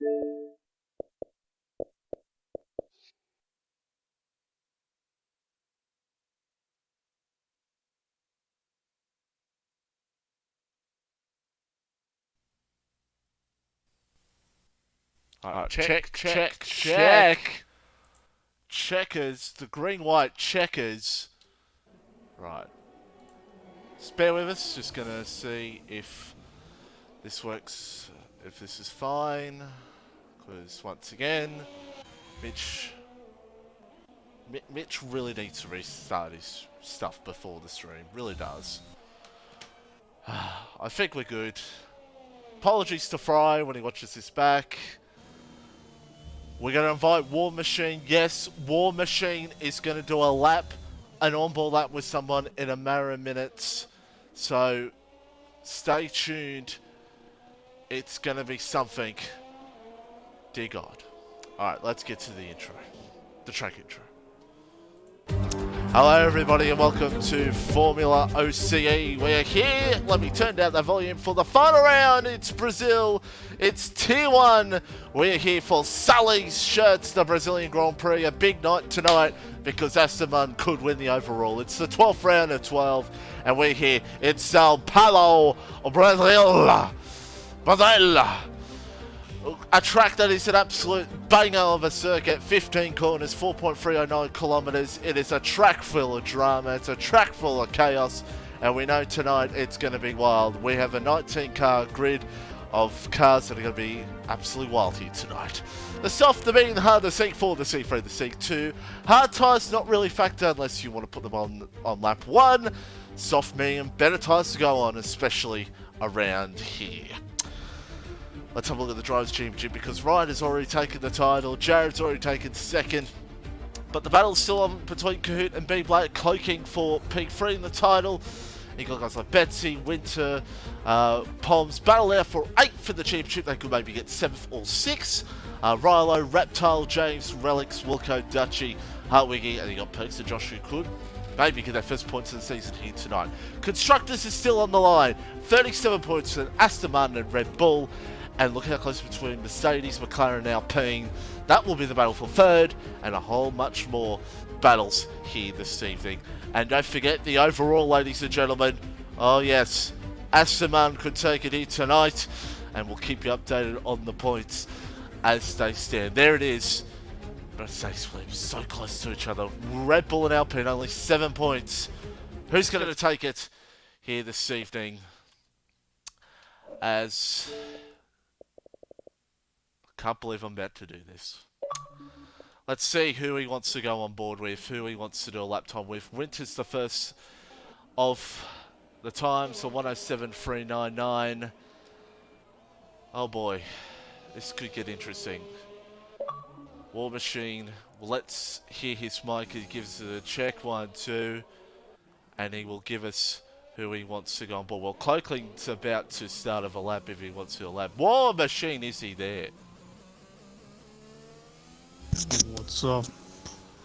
Alright, check. Checkers, the green-white checkers. Right. Just bear with us, just gonna see if this works, if this is fine. Because once again, Mitch really needs to restart his stuff before the stream, really does. I think we're good. Apologies to Fry when he watches this back. We're going to invite War Machine. Yes, War Machine is going to do a lap, an on-board lap with someone in a matter of minutes. So stay tuned. It's going to be something. Dear God. Alright, let's get to the intro. The track intro. Hello everybody and welcome to Formula OCE. We're here. Let me turn down the volume for the final round. It's Brazil. It's Tier 1. We're here for Sully's Shirts, the Brazilian Grand Prix. A big night tonight because Esteban could win the overall. It's the 12th round of 12 and we're here in Sao Paulo, Brazil. A track that is an absolute banger of a circuit, 15 corners, 4.309 kilometers. It is a track full of drama, it's a track full of chaos, and we know tonight it's going to be wild. We have a 19 car grid of cars that are going to be absolutely wild here tonight. The soft, the medium, the hard, the C4, the C3, the C2. Hard tyres not really factor unless you want to put them on lap 1. Soft, medium, better tyres to go on, especially around here. Let's have a look at the Drivers' Championship because Ryan has already taken the title, Jared's already taken second, but the battle's still on between Kahoot and B Blake, cloaking for P3 in the title. You got guys like Betsy, Winter, Poms, battle there for 8th for the championship. They could maybe get 7th or 6th. Rilo, Reptile, James, Relics, Wilco, Dutchy, Hartwiggy, and you got Perks and Josh who could maybe get their first points of the season here tonight. Constructors is still on the line, 37 points for Aston Martin and Red Bull. And look how close between Mercedes, McLaren and Alpine. That will be the battle for 3rd, and a whole much more battles here this evening. And don't forget the overall, ladies and gentlemen. Oh yes, Aston Martin could take it here tonight, and we'll keep you updated on the points as they stand. There it is. Mercedes Williams so close to each other. Red Bull and Alpine only 7 points. Who's going to take it here this evening? As can't believe I'm about to do this. Let's see who he wants to go on board with, who he wants to do a lap time with. Winter's the first of the time, so 107.399. Oh boy, this could get interesting. War Machine, let's hear his mic. He gives it a check, 1, 2, and he will give us who he wants to go on board. Well, Cloakling's about to start of a lap if he wants to do a lap. War Machine, is he there? What's up?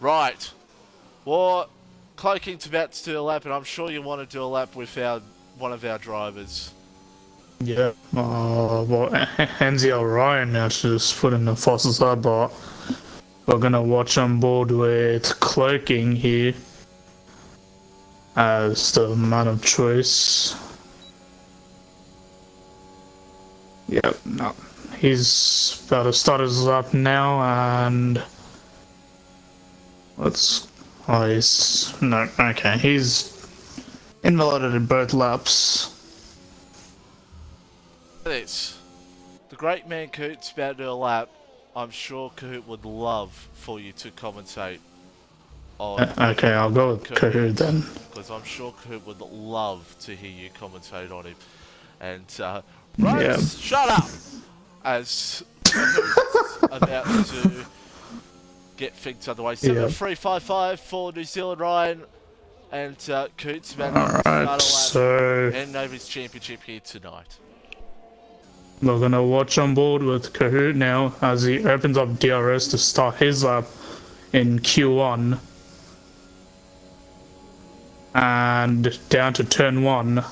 Right. Well, Cloaking's about to do a lap, and I'm sure you want to do a lap with one of our drivers. Yeah, well, NZL Ryan actually just put in the fastest lap, but we're gonna watch on board with Cloaking here as the man of choice. Yep, no. He's about to start his lap now, and let's. Oh, he's no. Okay, he's invalidated both laps. It's the great man Kahoot's about to do a lap. I'm sure Kahoot would love for you to commentate on. Okay, I'll go with Kahoot then. Because I'm sure Kahoot would love to hear you commentate on him. And Rose, Yeah. shut up! As about to get things underway. 7.355 for New Zealand Ryan, and Coots about to start a lap so and over his championship here tonight. we're gonna watch on board with Kahoot now as he opens up DRS to start his lap in Q1 and down to turn 1.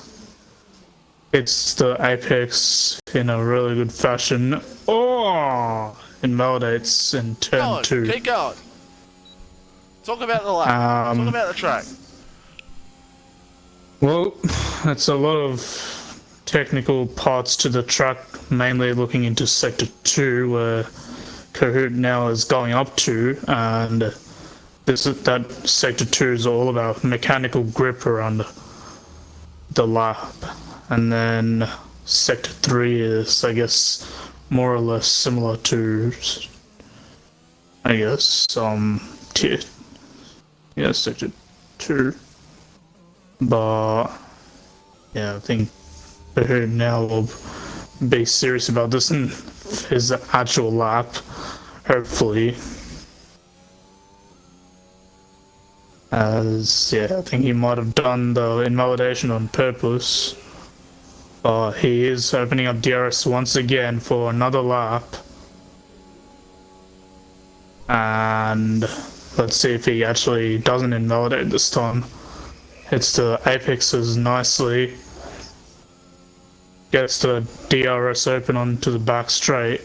hits the apex in a really good fashion. Oh! Invalidates in turn 2. Keep going. Talk about the lap. Talk about the track. Well, it's a lot of technical parts to the track, mainly looking into Sector 2, where Kahoot now is going up to, and that Sector 2 is all about mechanical grip around the lap. And then Sector 3 is, I guess, more or less similar to, I guess, Sector 2. But yeah, I think Kahoot now will be serious about this in his actual lap, hopefully. As I think he might have done the invalidation on purpose. But he is opening up DRS once again for another lap. And let's see if he actually doesn't invalidate this time. Hits the apexes nicely. Gets the DRS open onto the back straight.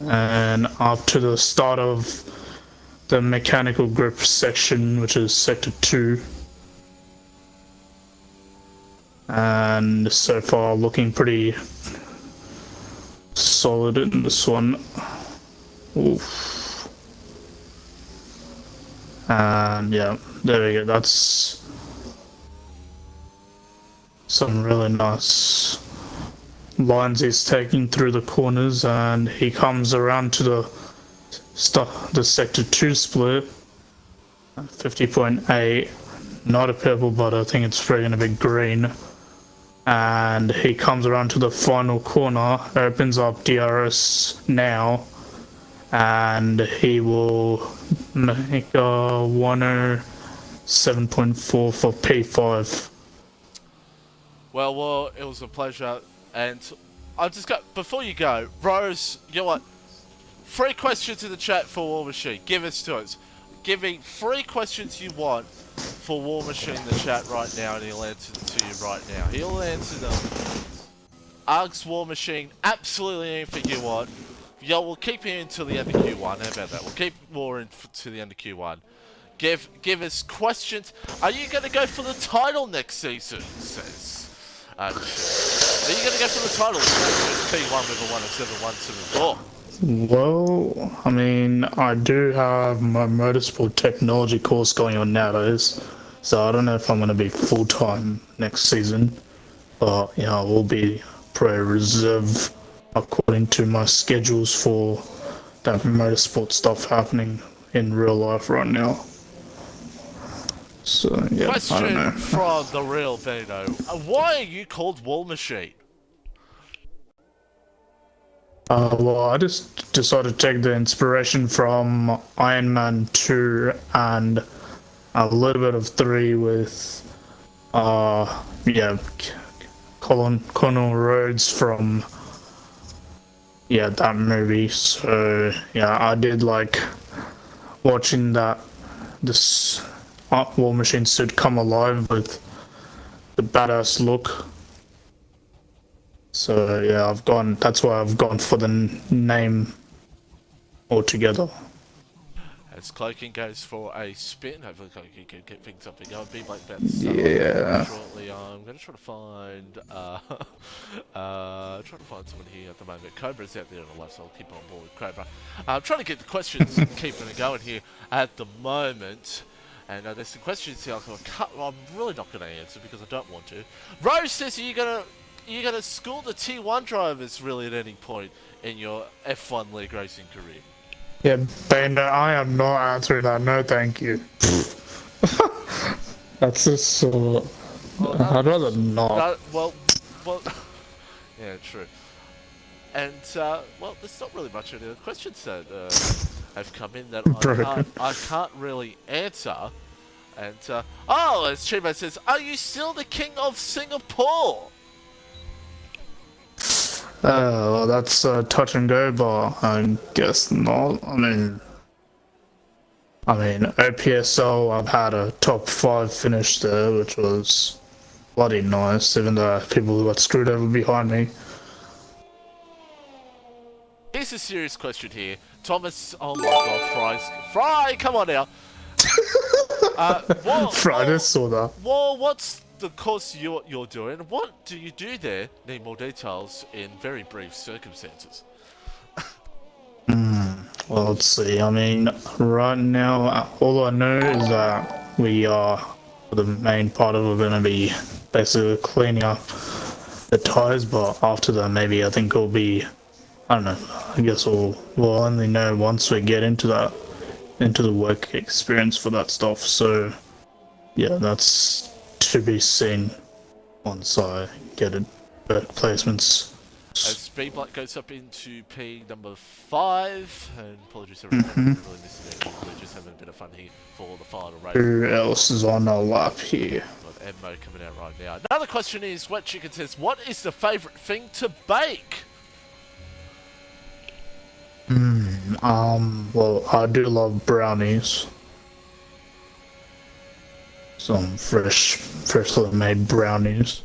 And up to the start of the mechanical grip section, which is Sector 2. And so far looking pretty solid in this one. Oof. And yeah, there we go. That's some really nice lines he's taking through the corners, and he comes around to the Sector 2 split. 50.8, not a purple, but I think it's probably going to be green. And he comes around to the final corner, opens up DRS now, and he will make a 107.4 for P5. Well, it was a pleasure, and I've just got, before you go, Rose, you know what? 3 questions in the chat for War Machine. Give us to us. Give me 3 questions you want for War Machine in the chat right now, and he'll answer them to you right now. He'll answer them. Args War Machine, absolutely anything you want. Yo, we'll keep him until the end of Q1. How about that? We'll keep War in to the end of Q1. Give us questions. Are you going to go for the title next season? Says. Are you going to go for the title? P1 with a 107.174. Well, I mean, I do have my motorsport technology course going on nowadays, so I don't know if I'm going to be full-time next season, but I will be pro reserve according to my schedules for that motorsport stuff happening in real life right now. So yeah, question I don't know. From the real Beto. Why are you called War Machine? Well, I just decided to take the inspiration from Iron Man 2 and a little bit of 3 with, Colonel Rhodes from, that movie. So, I did like watching this War Machine suit come alive with the badass look. So that's why I've gone for the name altogether. As Cloaking goes for a spin, hopefully Cloaking can get things up and going. Be like that shortly. I'm going to try to find someone here at the moment. Cobra's out there on the left, so I'll keep on board with Cobra. I'm trying to get the questions keeping it going here at the moment. And there's some questions here I'm really not going to answer because I don't want to. Rose says, are you going to school the T1 drivers really at any point in your F1 league racing career? Yeah, Banda, I am not answering that. No, thank you. That's just so. I'd rather not. Well, yeah, true. And there's not really much of the questions that have come in that I can't really answer. And as Chibo says, are you still the king of Singapore? Well, that's touch and go, but I guess not. I mean, OPSL, I've had a top 5 finish there, which was bloody nice, even though people who got screwed over behind me. Here's a serious question here. Thomas, oh my god, Fry, come on now. Friday saw that. What's the course you're doing? What do you do there? Need more details in very brief circumstances. Well, let's see. I mean, right now, all I know is that we are, for the main part of it, going to be basically cleaning up the tires, but after that, maybe I think it'll be, I don't know, I guess we'll only know once we get into the work experience for that stuff. So, yeah, that's to be seen once I get it, placements. As Speedblock goes up into P number 5, and apologies everyone, really missing it. We're just having a bit of fun here for the final race. Who else is on the lap here? Got Emmo coming out right now. Another question is, Wet Chicken says, what is the favourite thing to bake? Well, I do love brownies. Some freshly made brownies.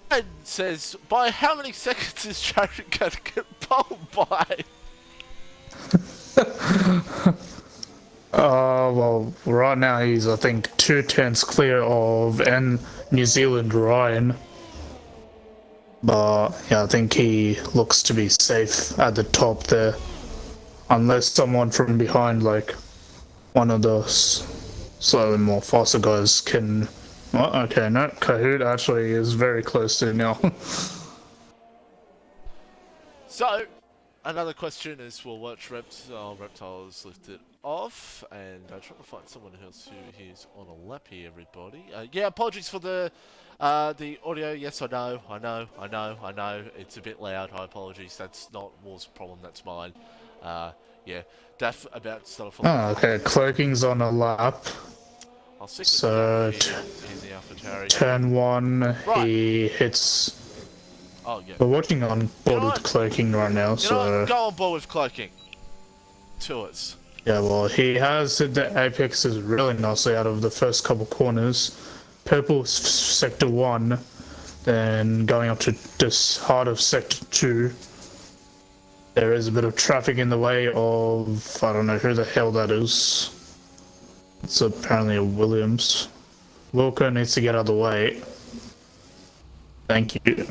And says, by how many seconds is Jared going to get pole by? Well, right now he's, I think, 2 tenths clear of New Zealand Ryan. But, yeah, I think he looks to be safe at the top there. Unless someone from behind, like, one of those slightly more faster guys can... Well, okay, no, Kahoot actually is very close to it now. So, another question is, will watch Reptiles lifted off, and I'm trying to find someone else who is on a lap here, everybody. Yeah, apologies for the audio. Yes, I know. It's a bit loud. I apologize. That's not War's problem. That's mine. Yeah, Daff about to start off. Oh, okay, Cloaking's on a lap. I'll stick with So, he's the AlphaTauri. turn 1, Right. he hits... Oh, yeah. We're watching on board with Cloaking right now, You know so... what? Go on board with Cloaking. To us. Yeah, well, he has hit the apexes really nicely out of the first couple corners. Purple sector 1, then going up to this heart of sector 2. There is a bit of traffic in the way of... I don't know who the hell that is. It's apparently a Williams. Wilco needs to get out of the way. Thank you.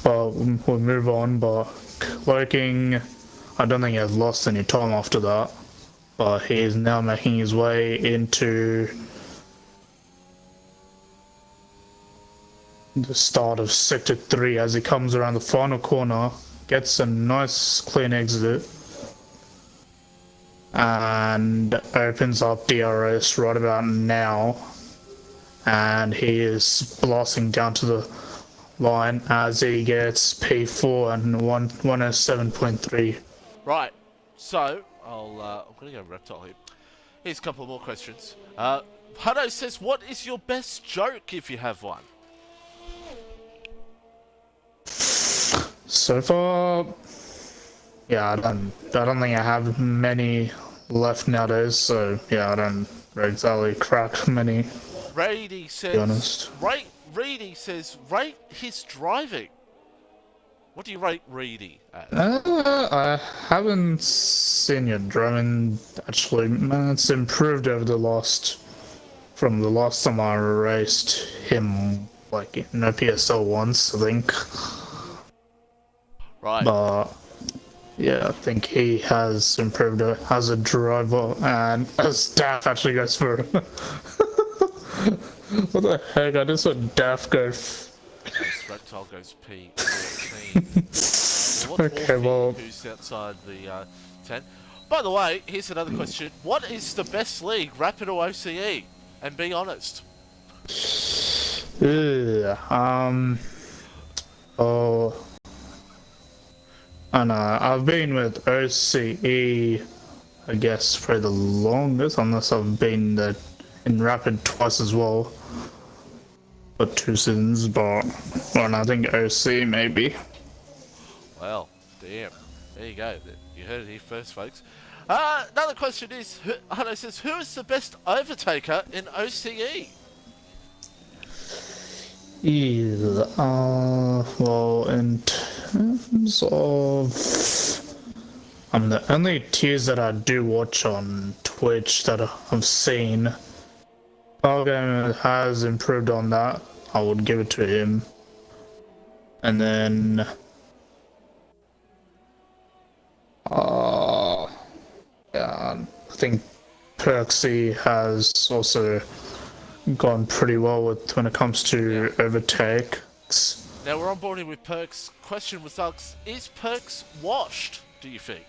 Well, we'll move on, but Cloaking, I don't think he has lost any time after that. But he is now making his way into the start of Sector 3 as he comes around the final corner, gets a nice clean exit, and opens up DRS right about now. And he is blasting down to the line as he gets P4 and 107.3. Right. So, I'm going to go Reptile here. Here's a couple more questions. Hutto says, what is your best joke if you have one? So far, yeah, I don't think I have many left nowadays, so yeah, I don't exactly crack many. Reedy says, to be honest. Reedy says, rate his driving. What do you rate Reedy at? I haven't seen your driving, actually. It's improved over from the last time I raced him, like in a PSL once, I think. Right. But yeah, I think he has improved as a driver, and as Daff actually goes for. What the heck? I just saw Daff go. This Reptile goes P14. Okay, well. Who's outside the 10? By the way, here's another question. What is the best league, Rapid or OCE? And be honest. Oh. I know. I've been with OCE, I guess, for the longest, unless I've been in Rapid twice as well. For 2 seasons, but well, I think OC maybe. Well, damn. There you go. You heard it here first, folks. Another question is, Hano says, who is the best overtaker in OCE? Yeah, well, in terms of, the only tiers that I do watch on Twitch that I've seen, Game has improved on that. I would give it to him. And then, uh, yeah, I think Perksy has also gone pretty well with when it comes to overtakes. Now we're on boarding with Perks. Question was asked, is Perks washed, do you think?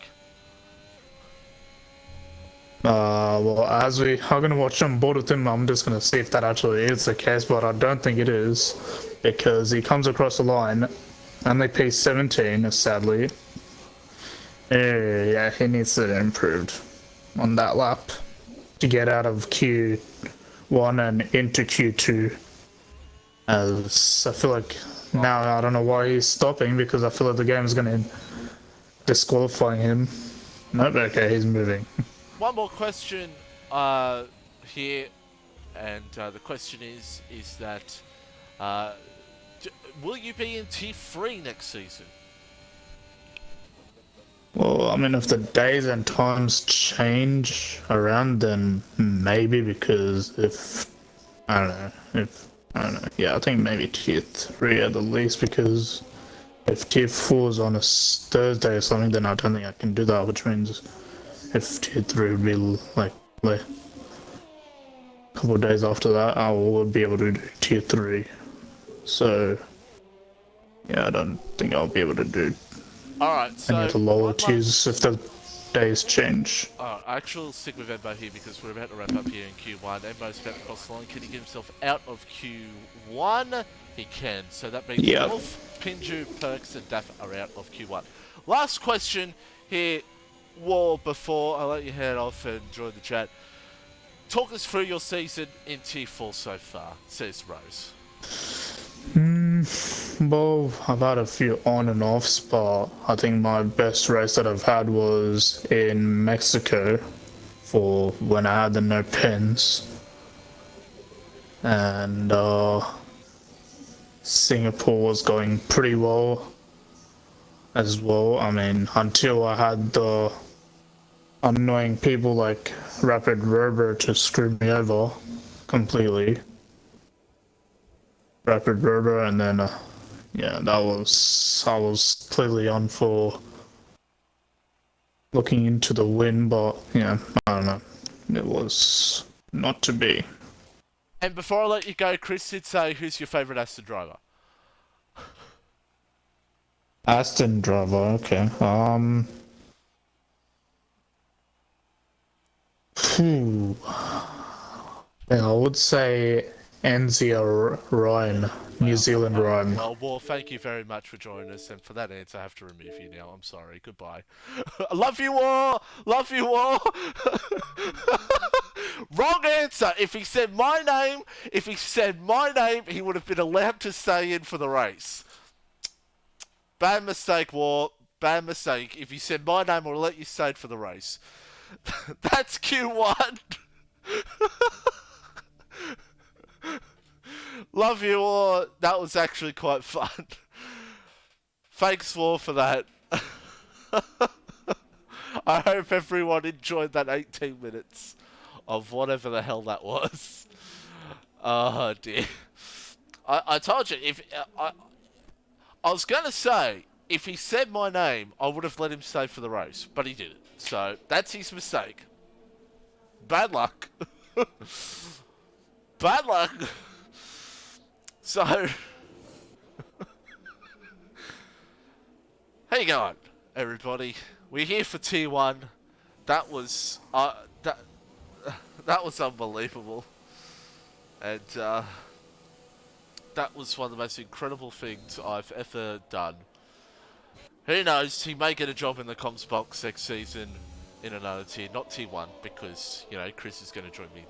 Well, as we are going to watch on board with him, I'm just going to see if that actually is the case, but I don't think it is, because he comes across the line, only P17, sadly. Yeah, he needs to improve on that lap to get out of Q1 and into Q2. As I feel like now I don't know why he's stopping, because I feel like the game is going to disqualify him. Nope, okay, he's moving. One more question here, and the question is that will you be in Tier 3 next season? Well, I mean, if the days and times change around, then maybe, because I don't know, yeah, I think maybe Tier 3 at the least, because if Tier 4 is on a Thursday or something, then I don't think I can do that, which means if Tier 3 would be like a couple of days after that, I would be able to do Tier 3. So, yeah, I don't think I'll be able to do Alright, so any of the lower tiers if the days change. I actually stick with Embo here because we're about to wrap up here in Q1. Embo's about to cross the line. Can he get himself out of Q1? He can. So that means Wolf, Pinju, Perks, and Daff are out of Q1. Last question here, War, before I let you head off and join the chat. Talk us through your season in Tier 4 so far, says Rose. Well, I've had a few on and offs, but I think my best race that I've had was in Mexico for when I had the no pins. And Singapore was going pretty well as well. I mean, until I had the annoying people like Rapid Rover to screw me over completely. Rapid Rover, and then yeah, I was clearly on for looking into the win, but yeah, I don't know, it was not to be. And before I let you go, Chris did say, who's your favourite Aston driver? Aston driver, okay. Yeah, I would say Enzia Ryan, New Zealand Ryan. Well, War, thank you very much for joining us, and for that answer, I have to remove you now. I'm sorry. Goodbye. I love you, War. Love you, War. Wrong answer. If he said my name, he would have been allowed to stay in for the race. Bad mistake, War. Bad mistake. If you said my name, I'll let you stay for the race. That's Q1. Love you all. That was actually quite fun. Thanks, War, for that. I hope everyone enjoyed that 18 minutes of whatever the hell that was. Oh, dear. I told you, if I was going to say, if he said my name, I would have let him stay for the race, but he didn't. So, that's his mistake. Bad luck. Bad luck. So, how you going, everybody? We're here for Tier 1. That was that was unbelievable, and that was one of the most incredible things I've ever done. Who knows? He may get a job in the comms box next season in another tier, not Tier 1, because you know Chris is going to join me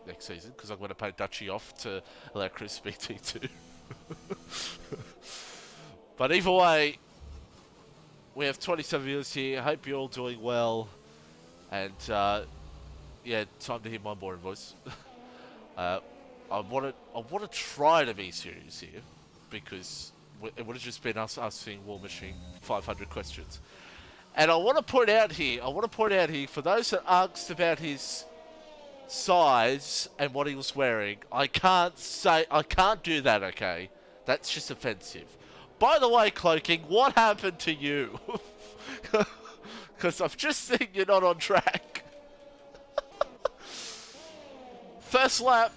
next season because I'm going to pay Dutchy off to allow Chris to be T2. But either way, we have 27 viewers here. I hope you're all doing well. And yeah, time to hear my boring voice. I want to try to be serious here, because it would have just been us asking War Machine 500 questions. And I want to point out here, for those that asked about his size and what he was wearing, I can't do that, okay? That's just offensive. By the way, Cloaking, what happened to you? Because I've just seen you're not on track. First lap,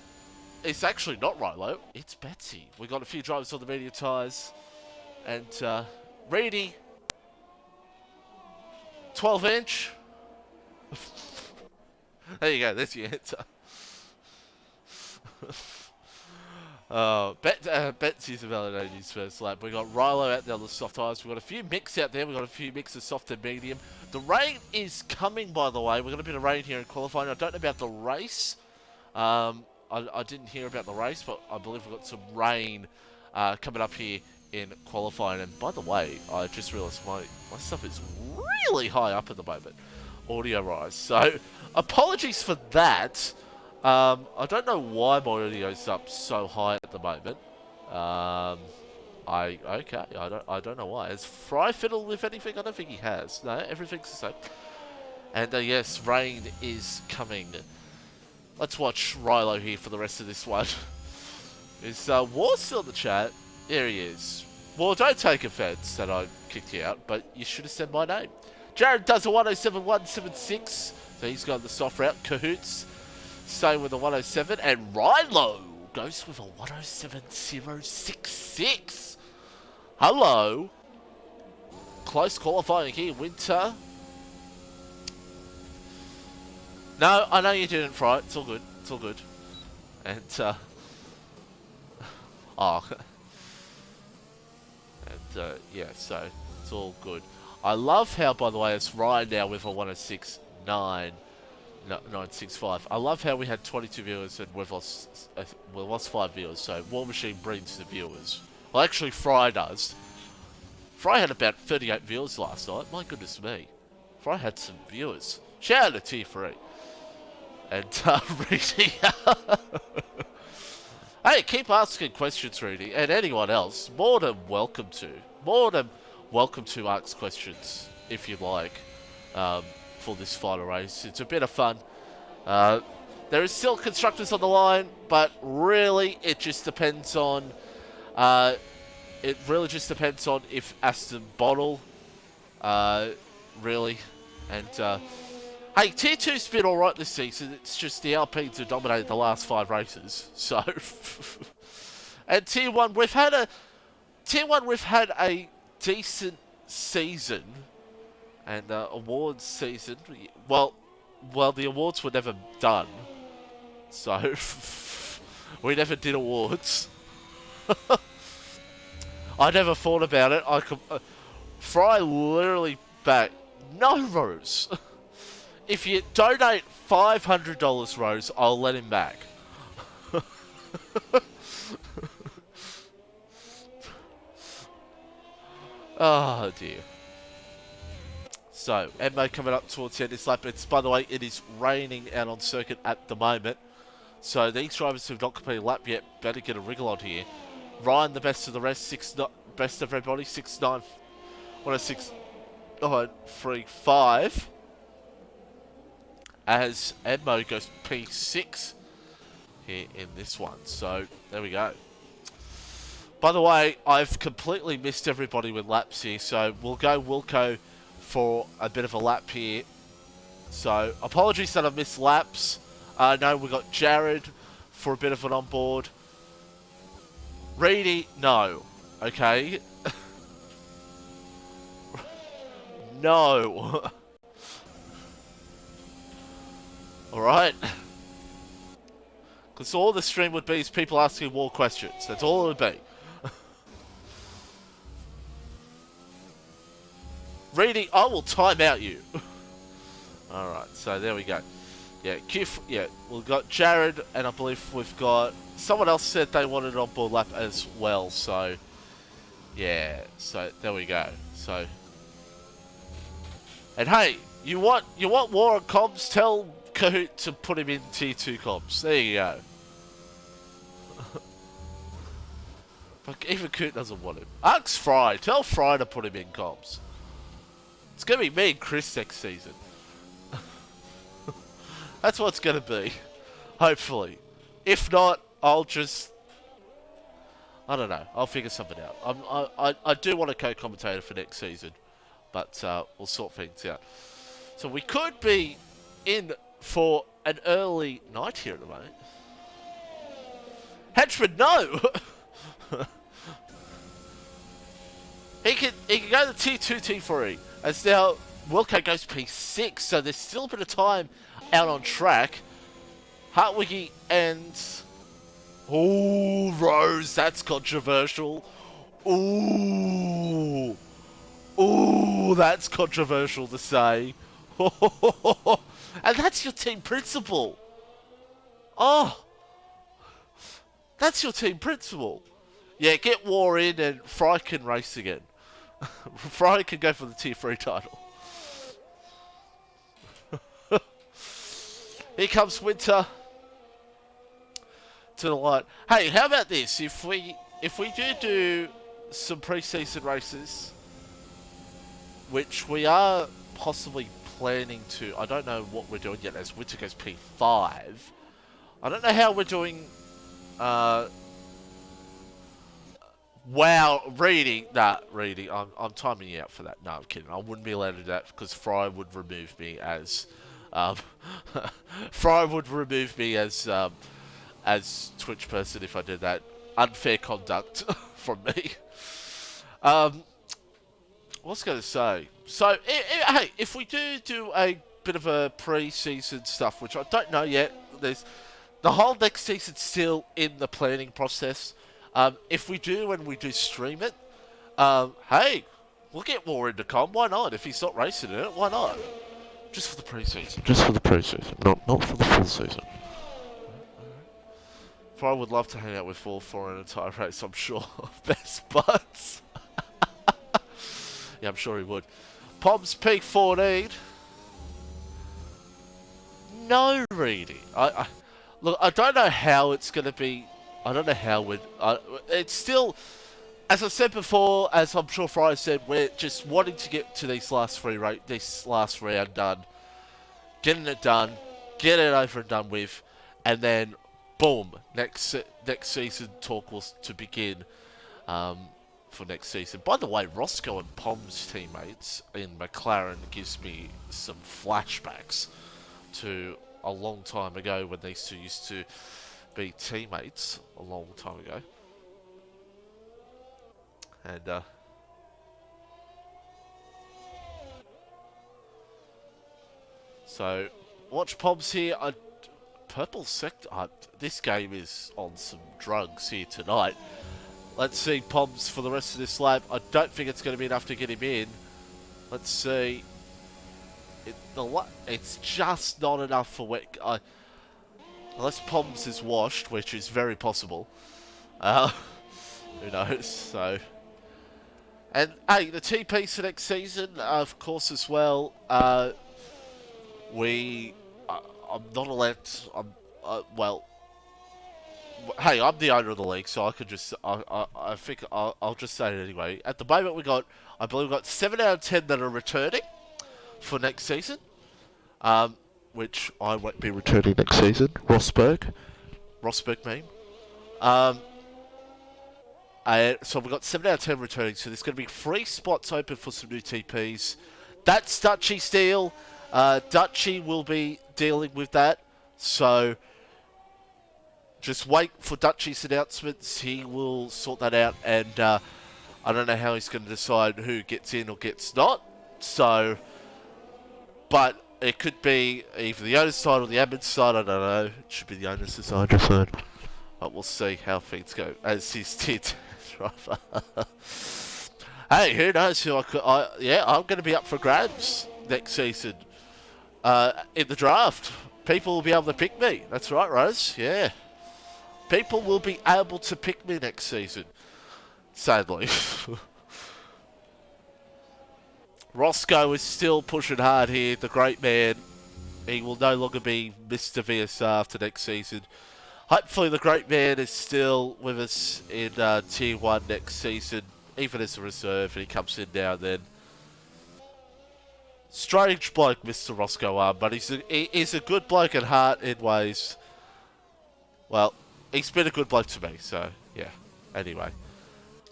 it's actually not Rilo, it's Betsy. We got a few drivers on the medium tyres. And Reedy, 12-inch. There you go, there's your answer. Betsy's validated his first lap. We got Rilo out there on the soft tyres. We've got a few mix out there. We've got a few mixes, soft and medium. The rain is coming, by the way. We've got a bit of rain here in qualifying. I don't know about the race. I didn't hear about the race, but I believe we've got some rain coming up here in qualifying. And by the way, I just realised my stuff is really high up at the moment, audio-wise. So apologies for that. I don't know why my audio's up so high at the moment. I don't know why. Has Fry fiddled with anything? I don't think he has. No, everything's the same. And yes, rain is coming. Let's watch Rilo here for the rest of this one. Is War still in the chat? There he is. Well, don't take offense that I kicked you out, but you should have said my name. Jared does a 107.176, so he's got the soft route. Cahoots staying with a 107, and Rilo goes with a 107.066. Hello. Close qualifying here, Winter. No, I know you didn't, Fry. It's all good. It's all good. And, oh. And, yeah, so it's all good. I love how, by the way, it's Ryan now with a 106.965. I love how we had 22 viewers and we've lost 5 viewers, so War Machine brings the viewers. Well, actually, Fry does. Fry had about 38 viewers last night. My goodness me. Fry had some viewers. Shout out to Tier 3. And, Reedy. Hey, keep asking questions, Reedy, and anyone else. More than welcome to. More than welcome to ask questions, if you like, for this final race. It's a bit of fun. There is still constructors on the line, but really, it just depends on... if Aston bottle, really, and... Hey, Tier 2's been alright this season. It's just the Alpines who dominated the last 5 races. So, and Tier 1, we've had a decent season, and awards season. Well, the awards were never done, so we never did awards. I never thought about it. I could Fry literally back no Rose. If you donate $500, Rose, I'll let him back. Oh, dear. So, Emmo coming up towards the end of this lap. By the way, it is raining out on circuit at the moment. So, these drivers who have not completed a lap yet better get a wriggle on here. Ryan, the best of the rest, best of everybody, 6'9", 106.935. As Edmo goes P6 here in this one. So, there we go. By the way, I've completely missed everybody with laps here, so we'll go Wilco for a bit of a lap here. So, apologies that I've missed laps. No, we've got Jared for a bit of an onboard. Reedy, no. Okay. No. Alright. Because all the stream would be is people asking more questions. That's all it would be. Reedy, I will time out you. Alright, so there we go. Yeah, we've got Jared, and I believe we've got... Someone else said they wanted an onboard lap as well, so... Yeah, so there we go. So... And hey, you want War on comms? Tell Kahoot to put him in Tier 2 comms. There you go. Like, even Coot doesn't want him. Ask Fry. Tell Fry to put him in comms. It's going to be me and Chris next season. That's what it's going to be. Hopefully. If not, I'll just... I don't know. I'll figure something out. I do want a co-commentator for next season. But we'll sort things out. So we could be in for an early night here at the moment. Henchman, no! he can go to T2, T3. As now Wilco goes P6, so there's still a bit of time out on track. Hartwiggy and... Ooh, Rose, that's controversial. Ooh. Ooh, that's controversial to say. And that's your team principal. Oh. That's your team principal. Yeah, get War in and Fry can race again. Fry can go for the Tier 3 title. Here comes Winter to the light. Hey, how about this? If we do some pre-season races, which we are possibly planning to, I don't know what we're doing yet as Winter goes P5. I don't know how we're doing. Wow, reading. I'm timing you out for that. No, I'm kidding. I wouldn't be allowed to do that because Fry would remove me as, Twitch person if I did that. Unfair conduct from me. What's going to say? So, hey, if we do a bit of a pre-season stuff, which I don't know yet, there's the whole next season still in the planning process. If we do and we do stream it, hey, we'll get War into com. Why not? If he's not racing in it, why not? Just for the pre-season. Just for the pre-season, not for the full season. I would love to hang out with Fall for an entire race, I'm sure. Best buds. Yeah, I'm sure he would. Pom's Peak 14. No reading. Look, I don't know how it's going to be. I don't know how it's still, as I said before, as I'm sure Fry said, we're just wanting to get to this last round done, getting it done, get it over and done with, and then boom, next season talk was to begin for next season. By the way, Roscoe and Pom's teammates in McLaren gives me some flashbacks to a long time ago when these two used to be teammates a long time ago. And so watch Poms here. Purple sector. This game is on some drugs here tonight. Let's see Poms for the rest of this lap. I don't think it's going to be enough to get him in. Let's see. It's just not enough for wet. Unless Poms is washed, which is very possible. Who knows? So, and hey, the TPs for next season, of course, as well. I'm not allowed. Well. Hey, I'm the owner of the league, so I could just. I think I'll just say it anyway. At the moment, I believe we got 7 out of 10 that are returning for next season. Which I won't be returning next season. Rosberg meme. So we've got 7 out of 10 returning, so there's going to be 3 spots open for some new TPs. That's Dutchy's deal. Dutchy will be dealing with that, so just wait for Dutchy's announcements. He will sort that out, and I don't know how he's going to decide who gets in or gets not. So, but it could be either the owner's side or the admin's side. I don't know. It should be the owner's side, I just heard. But we'll see how things go as his did. Hey, who knows who yeah, I'm going to be up for grabs next season in the draft. People will be able to pick me. That's right, Rose. Yeah. People will be able to pick me next season. Sadly. Roscoe is still pushing hard here. The great man. He will no longer be Mr. VSR after next season. hopefully the great man is still with us in Tier 1 next season, even as a reserve, and he comes in now and then. Strange bloke, Mr. Roscoe Arm, but he's a good bloke at heart in ways. Well, he's been a good bloke to me, so yeah. Anyway,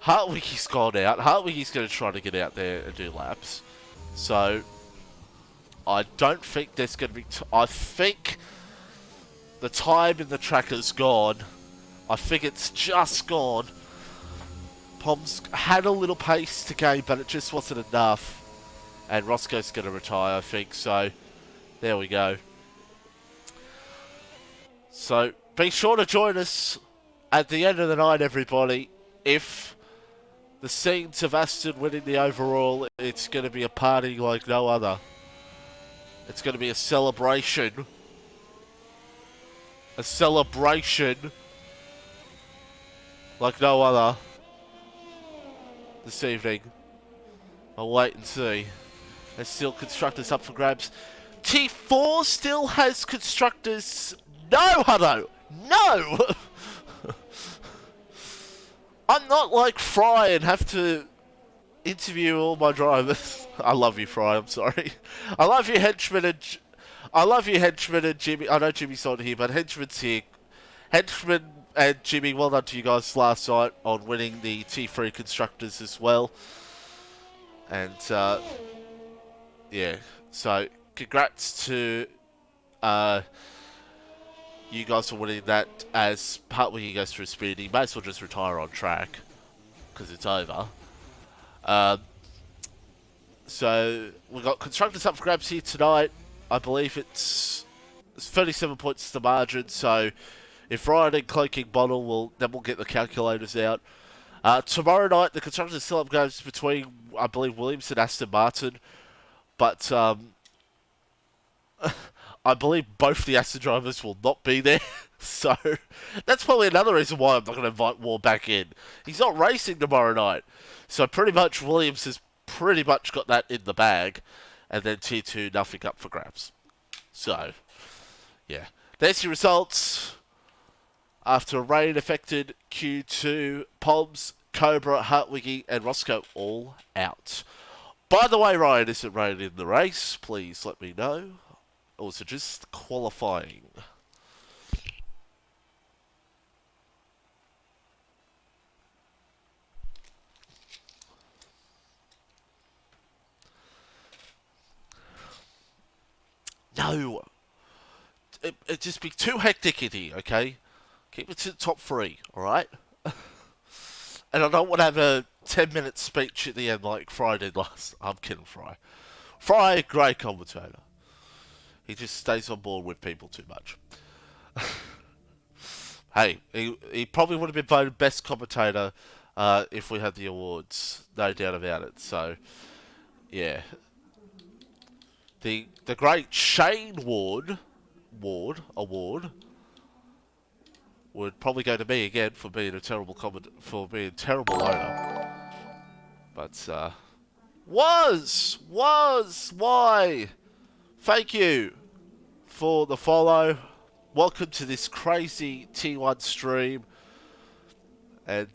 Hartwig's gone out. Hartwig's going to try to get out there and do laps. So I don't think there's going to be. I think the time in the track is gone. I think it's just gone. Pom's had a little pace to gain, but it just wasn't enough. And Roscoe's going to retire, I think. So there we go. So be sure to join us at the end of the night, everybody. If the scenes of Aston winning the overall, it's going to be a party like no other. It's going to be a celebration. A celebration like no other this evening. I'll wait and see. There's still constructors up for grabs. T4 still has constructors. No, Hutto! No! I'm not like Fry and have to interview all my drivers. I love you, Fry, I'm sorry. I love you, Henchman and Jimmy. I know Jimmy's not here, but Henchman's here. Henchman and Jimmy, well done to you guys last night on winning the T3 constructors as well. And, yeah, so congrats to you guys for winning that. As part where he goes through speed, he may as well just retire on track because it's over. So we've got constructors up for grabs here tonight. I believe it's 37 points to the margin. So if Ryan and Cloaking Bottle then we'll get the calculators out. Tomorrow night the constructors still up grabs between, I believe, Williams and Aston Martin. But I believe both the Aston drivers will not be there. So that's probably another reason why I'm not going to invite War back in. He's not racing tomorrow night. So pretty much Williams has pretty much got that in the bag. And then Tier 2, nothing up for grabs. So, yeah. There's your results. After a rain-affected Q2, Poms, Cobra, Hartwiggy and Roscoe all out. By the way, Ryan, is it raining in the race? Please let me know. Or is it just qualifying? No. It'd just be too hectic in here, okay? Keep it to the top 3, alright? And I don't want to have a 10-minute speech at the end like Fry did last. I'm kidding, Fry. Fry, great commentator. He just stays on board with people too much. Hey, he probably would have been voted best commentator if we had the awards. No doubt about it. So, yeah. The great Shane Ward award would probably go to me again for being a terrible terrible owner. But why? Thank you for the follow. Welcome to this crazy T1 stream. And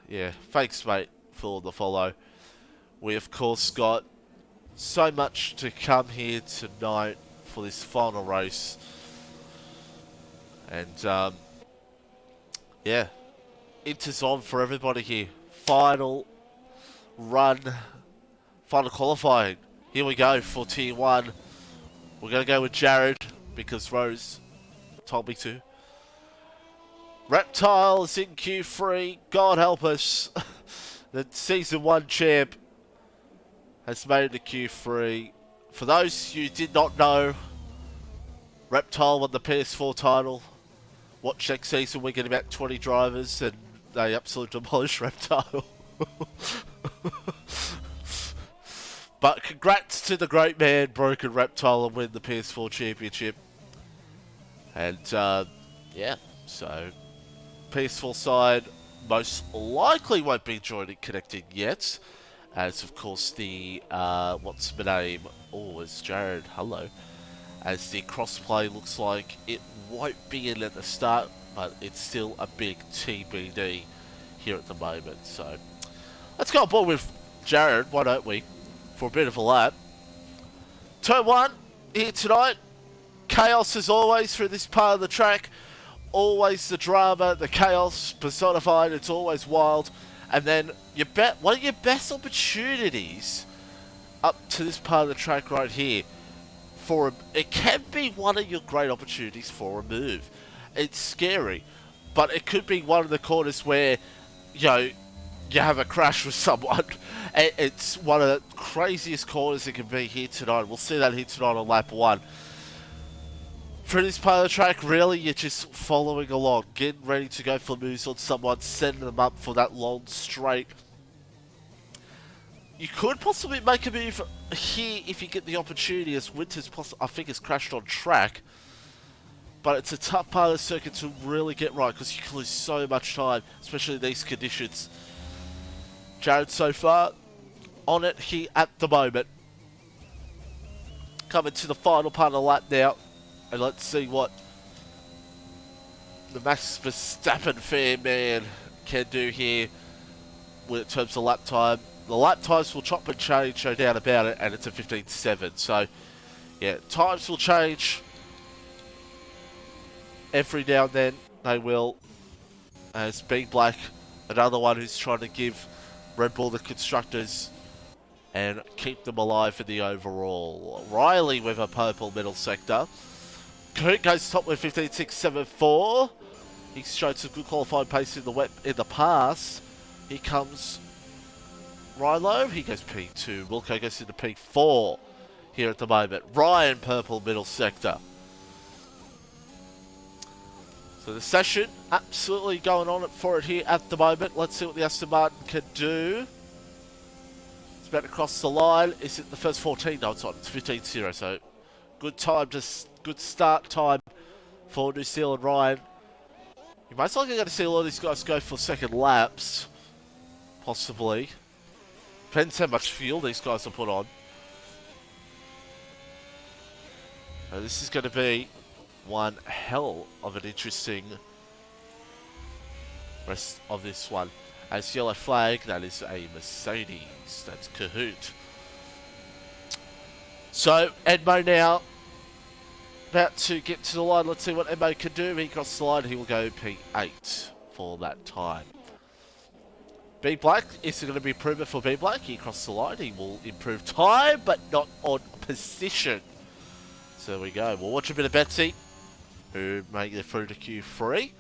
yeah, thanks mate for the follow. We of course got so much to come here tonight for this final race. And yeah, Inter's on for everybody here. Final run, final qualifying. Here we go for Tier 1. We're going to go with Jared because Rose told me to. Reptile is in Q3. God help us. The Season 1 champ has made it to Q3. For those who did not know, Reptile won the PS4 title. Watch next season, we get about 20 drivers and they absolutely demolish Reptile. But congrats to the great man, Broken Reptile, and win the PS4 championship. And yeah, so PS4 side most likely won't be joining Connecting yet. As of course the, what's my name? Oh, it's Jared, hello. As the crossplay looks like it won't be in at the start. but it's still a big TBD here at the moment. So let's go on board with Jared, why don't we, for a bit of a lap. Turn 1 here tonight. Chaos as always through this part of the track. Always the drama, the chaos personified. It's always wild. And then one of your best opportunities up to this part of the track right here. It can be one of your great opportunities for a move. It's scary, but it could be one of the corners where, you have a crash with someone. It's one of the craziest corners it can be here tonight. We'll see that here tonight on lap 1. For this part of the track, really, you're just following along, getting ready to go for moves on someone, setting them up for that long straight. You could possibly make a move here if you get the opportunity, as Winters, I think, has crashed on track. But it's a tough part of the circuit to really get right, because you can lose so much time, especially in these conditions. Jared so far on it here at the moment. Coming to the final part of the lap now. And let's see what the Max Verstappen fan man can do here in terms of lap time. The lap times will chop and change, no doubt about it, and it's a 15.7. So, yeah, times will change every now and then. They will. As Big Black, another one who's trying to give Red Bull the constructors and keep them alive in the overall. Riley with a purple middle sector. Kurt goes top with 15.674. He's shown some good qualifying pace in the past. Here comes Rilo. He goes P2. Wilco goes into P4 here at the moment. Ryan, purple middle sector. So the session absolutely going on for it here at the moment. Let's see what the Aston Martin can do. It's about to cross the line. Is it the first 14? No, it's not. It's 15.0. So good time, good start time for New Zealand Ryan. You're most likely going to see a lot of these guys go for second laps. Possibly. Depends how much fuel these guys will put on. Now, this is going to be one hell of an interesting rest of this one. As yellow flag, that is a Mercedes. That's Kahoot. So, Edmo now about to get to the line. Let's see what Edmo can do. He crosses the line. He will go P8 for that time. B Black, is it going to be improvement for B Black? He crosses the line. He will improve time, but not on position. So there we go. We'll watch a bit of Betsy, who make it through to Q3.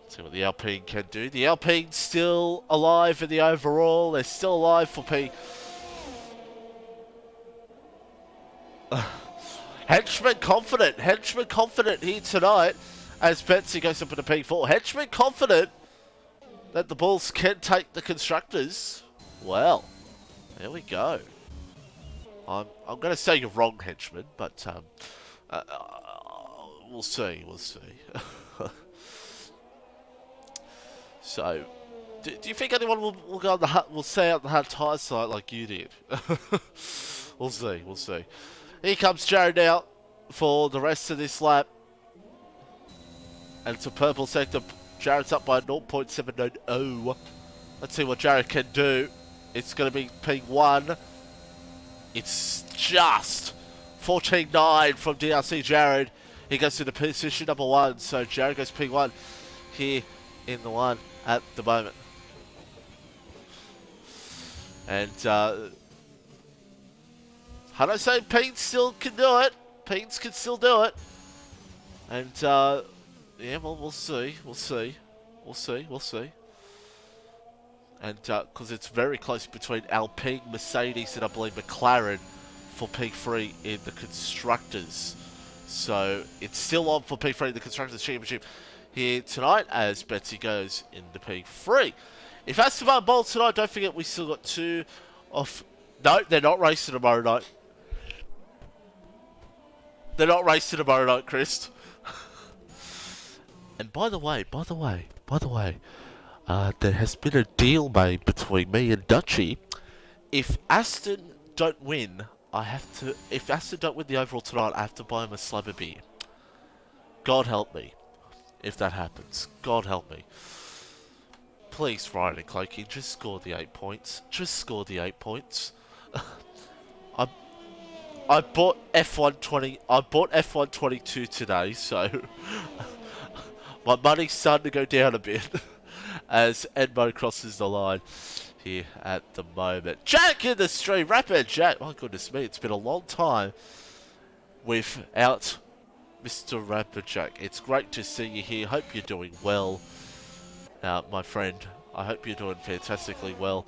See what the Alpine can do. The Alpine's still alive in the overall. They're still alive for P. Henchman confident here tonight as Betsy goes up into P4. Henchman confident that the Bulls can take the constructors. Well, there we go. I'm going to say you're wrong, Henchman, but we'll see. So, do you think anyone will go on will stay out the hard tyre side like you did? We'll see. Here comes Jared now for the rest of this lap. And it's a purple sector. Jared's up by 0.790. Let's see what Jared can do. It's going to be P1. It's just 14.9 from DRC Jared. He goes to the position number 1. So Jared goes P1 here in the one at the moment. And how do I say? Pete still can do it. Pete can still do it. And yeah, well, we'll see. And because it's very close between Alpine, Mercedes, and I believe McLaren for P3 in the Constructors. So it's still on for P3 in the Constructors Championship here tonight as Betsy goes into P3. If Aston Martin bolts tonight, don't forget we still got 2 off. No, they're not racing tomorrow night. They're not racing tomorrow night, Chris. And by the way, there has been a deal made between me and Dutchy. If Aston don't win, if Aston don't win the overall tonight, I have to buy him a slab of beer. God help me. if that happens. God help me. Please, Ryan and Cloaky, just score the 8 points. Just score the 8 points. I bought F120. I bought F122 today, so my money's starting to go down a bit as Edmo crosses the line here at the moment. Jack in the stream, Rapid Jack. My goodness me, it's been a long time without Mr. Rapid Jack. It's great to see you here. Hope you're doing well, my friend. I hope you're doing fantastically well.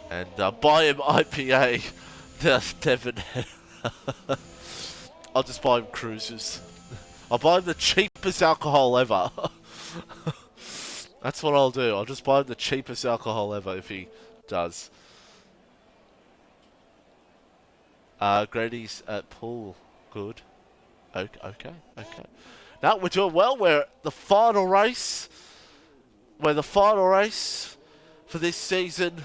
And buy him IPA. Devon. I'll just buy him cruisers. I'll buy him the cheapest alcohol ever. That's what I'll do. I'll just buy him the cheapest alcohol ever if he does. Grady's at pool. Good. Okay. Now we're doing well. We're at the final race. We're the final race for this season.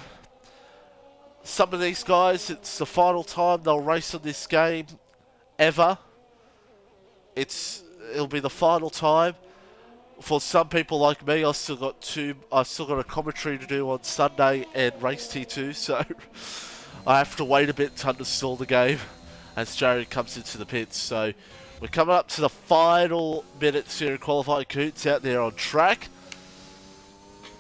Some of these guys, it's the final time they'll race in this game ever. It'll be the final time. For some people like me, I've still got a commentary to do on Sunday and race T2, so I have to wait a bit to uninstall the game as Jared comes into the pits. So we're coming up to the final minutes here in qualifying. Coots out there on track.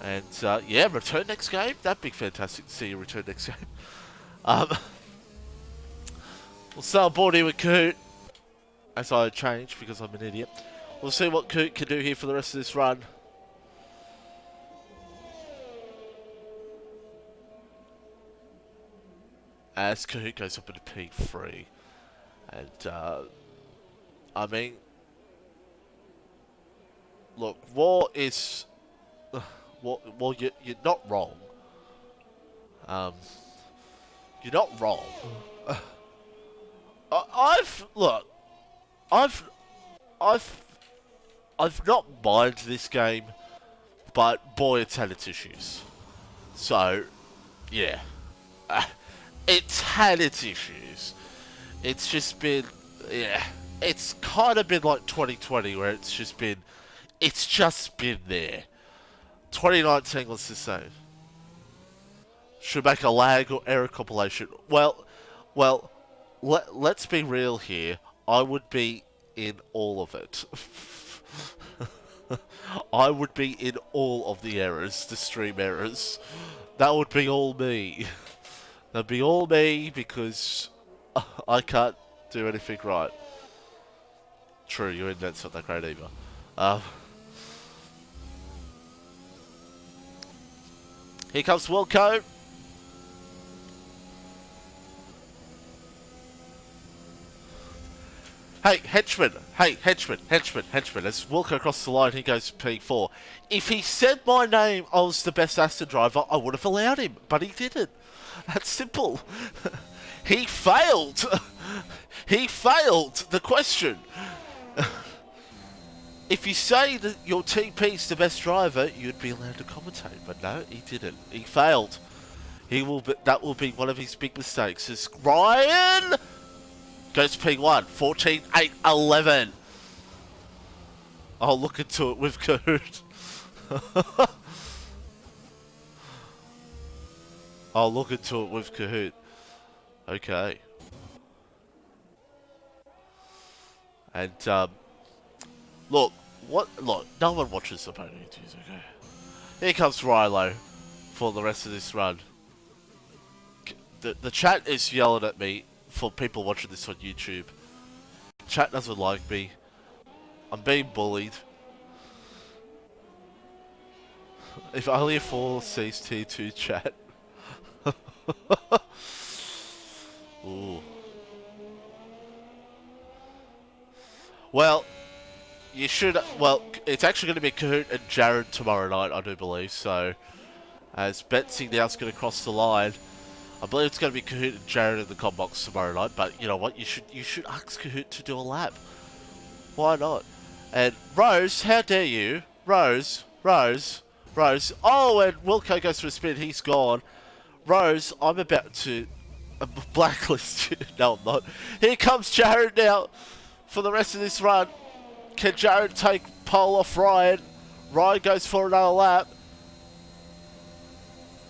And, yeah, return next game. That'd be fantastic to see you return next game. We'll start on board here with Coot, as I change because I'm an idiot. We'll see what Coot can do here for the rest of this run. As Coot goes up into P3. And, I mean, look, War is... Well, you're not wrong. You're not wrong. I've not minded this game, but boy, it's had its issues. So, yeah, it's had its issues. It's just been, yeah, it's kind of been like 2020, where it's just been there. 2019 was the same. Should make a lag or error compilation. Well, let's be real here. I would be in all of it. I would be in all of the errors, the stream errors. That would be all me. That'd be all me because I can't do anything right. True, your internet's not that great either. Here comes Wilco. Hey, henchman. As Wilco across the line, he goes P4. If he said my name, I was the best Aston driver, I would have allowed him, but he didn't. That's simple. He failed. He failed the question. If you say that your TP's the best driver, you'd be allowed to commentate, but no, he didn't. He failed. That will be one of his big mistakes. As Ryan goes P1, 14, 8, 11. I'll look into it with Kahoot. I'll look into it with Kahoot. Okay. And, look, no one watches the pony interviews, okay? Here comes Rilo for the rest of this run. The chat is yelling at me for people watching this on YouTube. Chat doesn't like me. I'm being bullied. If only a 4 sees T2 chat. Ooh. Well, you should. Well, it's actually going to be Kahoot and Jared tomorrow night, I do believe. So, as Betsy now's going to cross the line, I believe it's going to be Kahoot and Jared in the com box tomorrow night. But you know what? You should ask Kahoot to do a lap. Why not? And Rose, how dare you? Rose. Oh, and Wilco goes for a spin. He's gone. Rose, I'm about to blacklist you. No, I'm not. Here comes Jared now for the rest of this run. Can Jared take pole off Ryan. Ryan goes for another lap.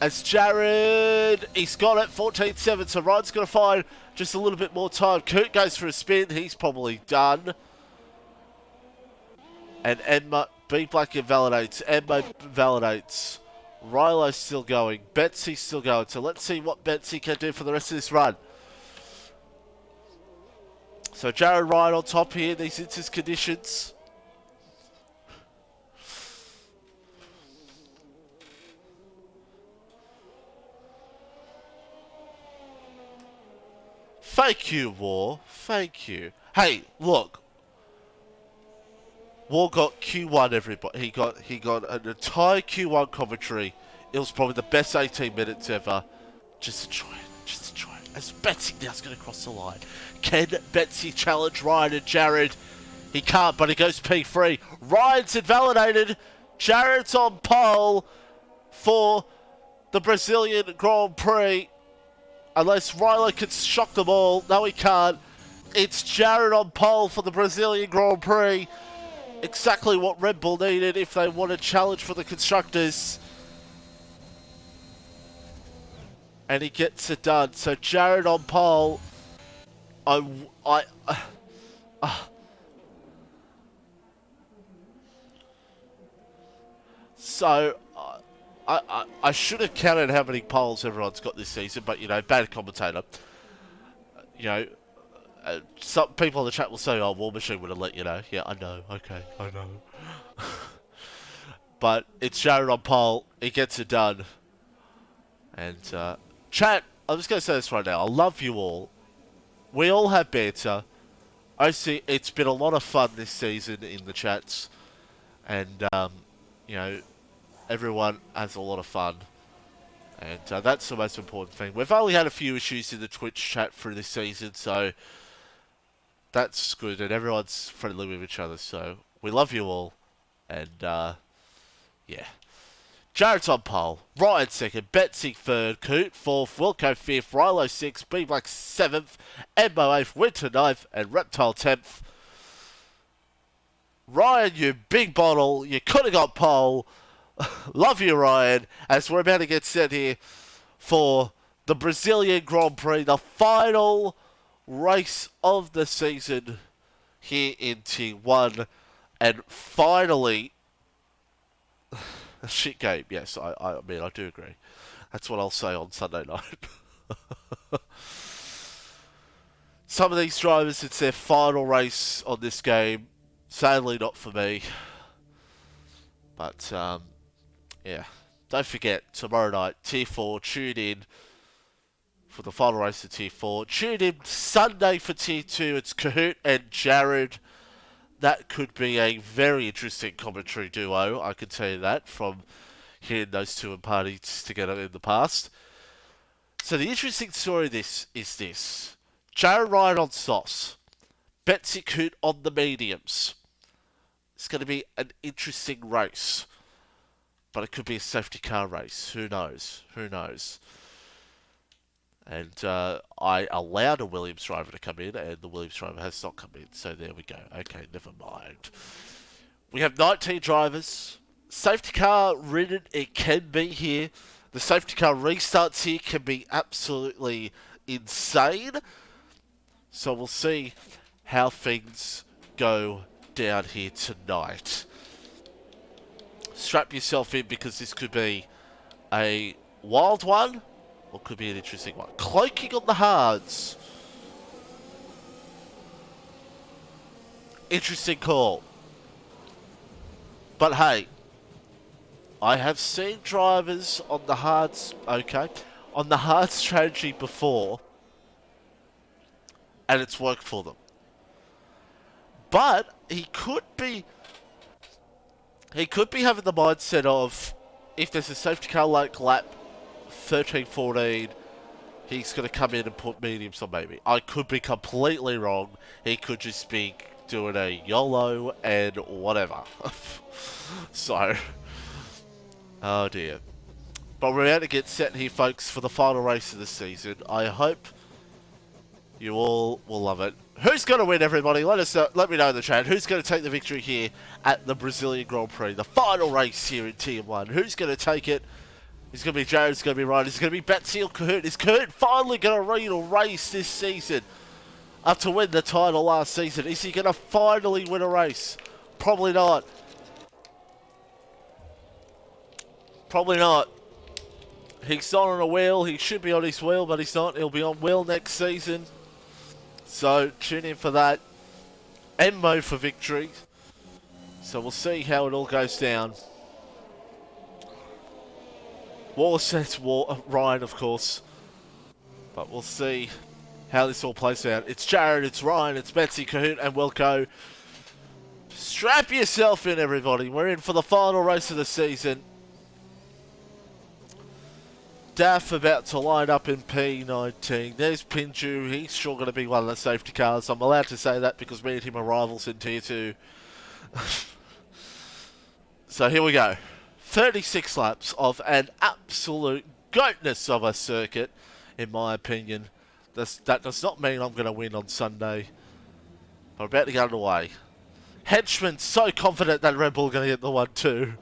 As Jared, he's got it, 14.7, so Ryan's going to find just a little bit more time. Kurt goes for a spin, he's probably done. And Emma, B Black invalidates, Emma validates. Rilo's still going, Betsy's still going, so let's see what Betsy can do for the rest of this run. So Jared Ryan on top here, these instance conditions. Thank you, War. Thank you. Hey, look. War got Q1, everybody. He got an entire Q1 commentary. It was probably the best 18 minutes ever. Just enjoy it. Just enjoy it. As Betsy now's going to cross the line. Can Betsy challenge Ryan and Jared? He can't, but he goes P3. Ryan's invalidated. Jared's on pole for the Brazilian Grand Prix. Unless Rilo can shock them all. No, he can't. It's Jared on pole for the Brazilian Grand Prix. Exactly what Red Bull needed if they want a challenge for the constructors. And he gets it done. So Jared on pole. I should have counted how many poles everyone's got this season, but, you know, bad commentator. You know, some people in the chat will say, oh, War Machine would have let you know. Yeah, I know. Okay, I know. But it's Jared on pole. He gets it done. And, chat, I'm just going to say this right now. I love you all. We all have banter. It's been a lot of fun this season in the chats. And, you know, everyone has a lot of fun. And that's the most important thing. We've only had a few issues in the Twitch chat through this season, so that's good. And everyone's friendly with each other, so we love you all. And, yeah. Jared's on pole. Ryan second. Betsy third. Coot fourth. Wilco fifth. Rilo sixth. B Black seventh. Embo eighth. Winter ninth. And Reptile 10th. Ryan, you big bottle. You could have got pole. Love you, Ryan, as we're about to get set here for the Brazilian Grand Prix, the final race of the season here in T1. And finally, a shit game. Yes, I mean, I do agree. That's what I'll say on Sunday night. Some of these drivers, it's their final race on this game. Sadly, not for me. But, yeah, don't forget, tomorrow night, Tier 4, tune in for the final race of Tier 4. Tune in Sunday for Tier 2. It's Kahoot and Jared. That could be a very interesting commentary duo, I can tell you that, from hearing those two in parties together in the past. So the interesting story of this is this. Jared Ryan on Sauce. Betsy Coot on the mediums. It's going to be an interesting race. But it could be a safety car race. Who knows? Who knows? And I allowed a Williams driver to come in, and the Williams driver has not come in. So there we go. Okay, never mind. We have 19 drivers. Safety car ridden, it can be here. The safety car restarts here can be absolutely insane. So we'll see how things go down here tonight. Strap yourself in because this could be a wild one or could be an interesting one. Cloaking on the hards. Interesting call. But hey, I have seen drivers on the hards, on the hard strategy before, and it's worked for them. But he could be having the mindset of, if there's a safety car like lap 13, 14, he's going to come in and put mediums on maybe. I could be completely wrong. He could just be doing a YOLO and whatever. So, oh dear. But we're about to get set here, folks, for the final race of the season. I hope You all will love it. Who's going to win, everybody? Let us know, let me know in the chat. Who's going to take the victory here at the Brazilian Grand Prix? The final race here in Tier 1. Who's going to take it? It's going to be Jared, it's going to be Ryan, it's going to be Betsy or Kahoot. Is Kahoot finally going to win a race this season? After winning the title last season, is he going to finally win a race? Probably not. Probably not. He's not on a wheel. He should be on his wheel, but he's not. He'll be on wheel next season. So tune in for that. Mo for victory. So we'll see how it all goes down. War sets Ryan, of course. But we'll see how this all plays out. It's Jared, it's Ryan, it's Betsy, Kahoot, and Wilco. Strap yourself in, everybody. We're in for the final race of the season. Daff about to line up in P19. There's Pinju. He's sure going to be one of the safety cars. I'm allowed to say that because me and him are rivals in Tier 2. So here we go. 36 laps of an absolute goatness of a circuit, in my opinion. That does not mean I'm going to win on Sunday. I'm about to get underway. Henchman so confident that Red Bull are going to get the 1-2.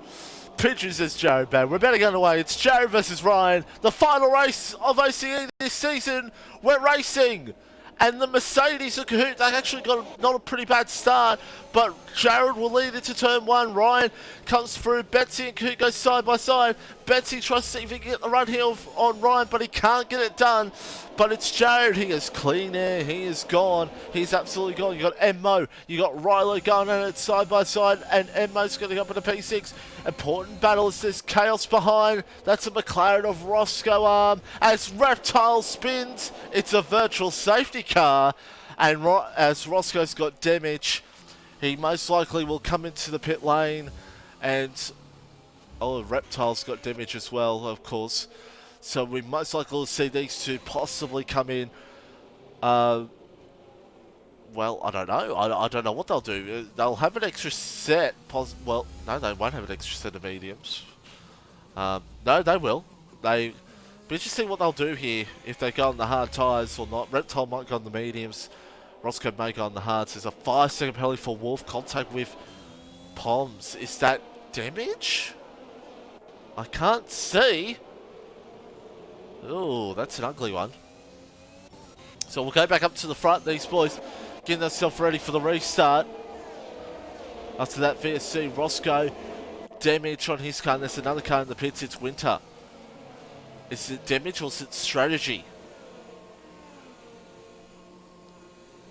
Pinju says Jared bad. We're about to get underway. It's Jared versus Ryan. The final race of OCE this season. We're racing. And the Mercedes and Kahoot, they actually got not a pretty bad start, but Jared will lead into turn 1. Ryan comes through. Betsy and Kahoot go side by side. Betsy tries to see if he can get the run here on Ryan, but he can't get it done. But it's Jared. He is clean air. He is gone. He's absolutely gone. You got Mo. You got Rilo going at it side by side, and Mo's going to go up in a P6. Important battle as there's chaos behind. That's a McLaren of Roscoe arm. As Reptile spins, it's a virtual safety car. And as Roscoe's got damage, he most likely will come into the pit lane. And, oh, Reptile's got damage as well, of course. So we most likely will see these two possibly come in. Well, I don't know. I don't know what they'll do. They'll have an extra set. Well, no, they won't have an extra set of mediums. No, they will. Be interesting to see what they'll do here. If they go on the hard tyres or not. Reptile might go on the mediums. Roscoe may go on the hards. There's a 5-second penalty for Wolf. Contact with Poms. Is that damage? I can't see. Oh, that's an ugly one. So we'll go back up to the front. These boys getting themselves ready for the restart. After that VSC, Roscoe, damage on his car. And there's another car in the pits. It's Winter. Is it damage or is it strategy?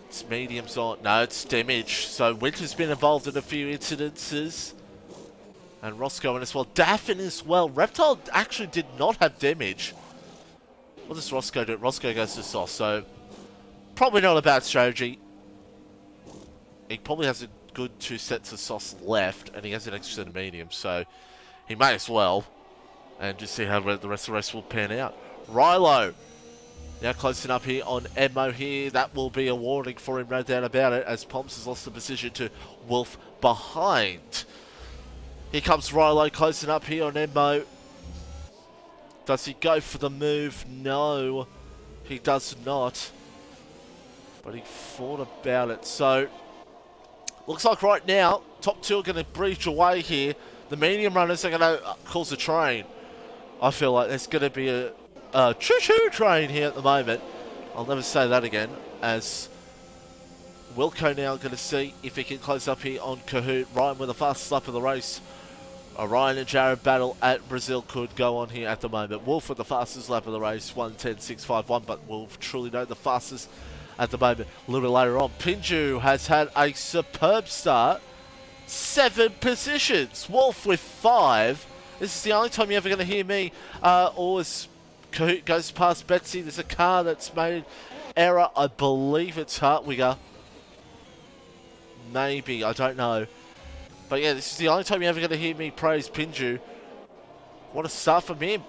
It's mediums on. No, it's damage. So Winter's been involved in a few incidences. And Roscoe in as well. Daffin as well. Reptile actually did not have damage. What does Roscoe do? Roscoe goes to Sauce. So probably not a bad strategy. He probably has a good 2 sets of sauce left, and he has an extra set of medium, so he may as well. And just see how the rest of the race will pan out. Rilo, now closing up here on Mo here. That will be a warning for him, no doubt about it, as Pomps has lost the position to Wolf behind. Here comes Rilo closing up here on Mo. Does he go for the move? No, he does not. But he thought about it. So, looks like right now, top 2 are going to breach away here. The medium runners are going to cause a train. I feel like there's going to be a choo-choo train here at the moment. I'll never say that again. As Wilco now going to see if he can close up here on Kahoot. Ryan with the fastest lap of the race. A Ryan and Jared battle at Brazil could go on here at the moment. Wolf with the fastest lap of the race, 1:10.651, but Wolf truly know the fastest at the moment. A little bit later on, Pinju has had a superb start. 7 positions. Wolf with 5. This is the only time you're ever going to hear me. Or as Kahoot goes past Betsy, there's a car that's made error. I believe it's Hartwigger. Maybe, I don't know. But yeah, this is the only time you're ever going to hear me praise Pinju. What a start from him.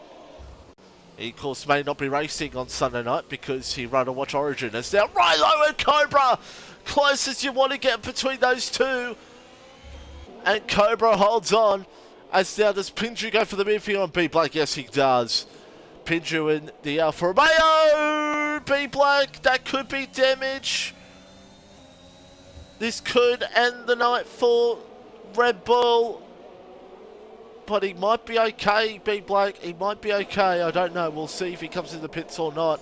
He, of course, may not be racing on Sunday night because he ran to watch Origin. It's now Rilo and Cobra. Closest you want to get between those two. And Cobra holds on. As now does Pinju go for the midfield on B Black? Yes, he does. Pinju in the Alfa Romeo. be Black. That could be damage. This could end the night for Red Bull. But he might be okay, B Black. He might be okay. I don't know. We'll see if he comes in the pits or not.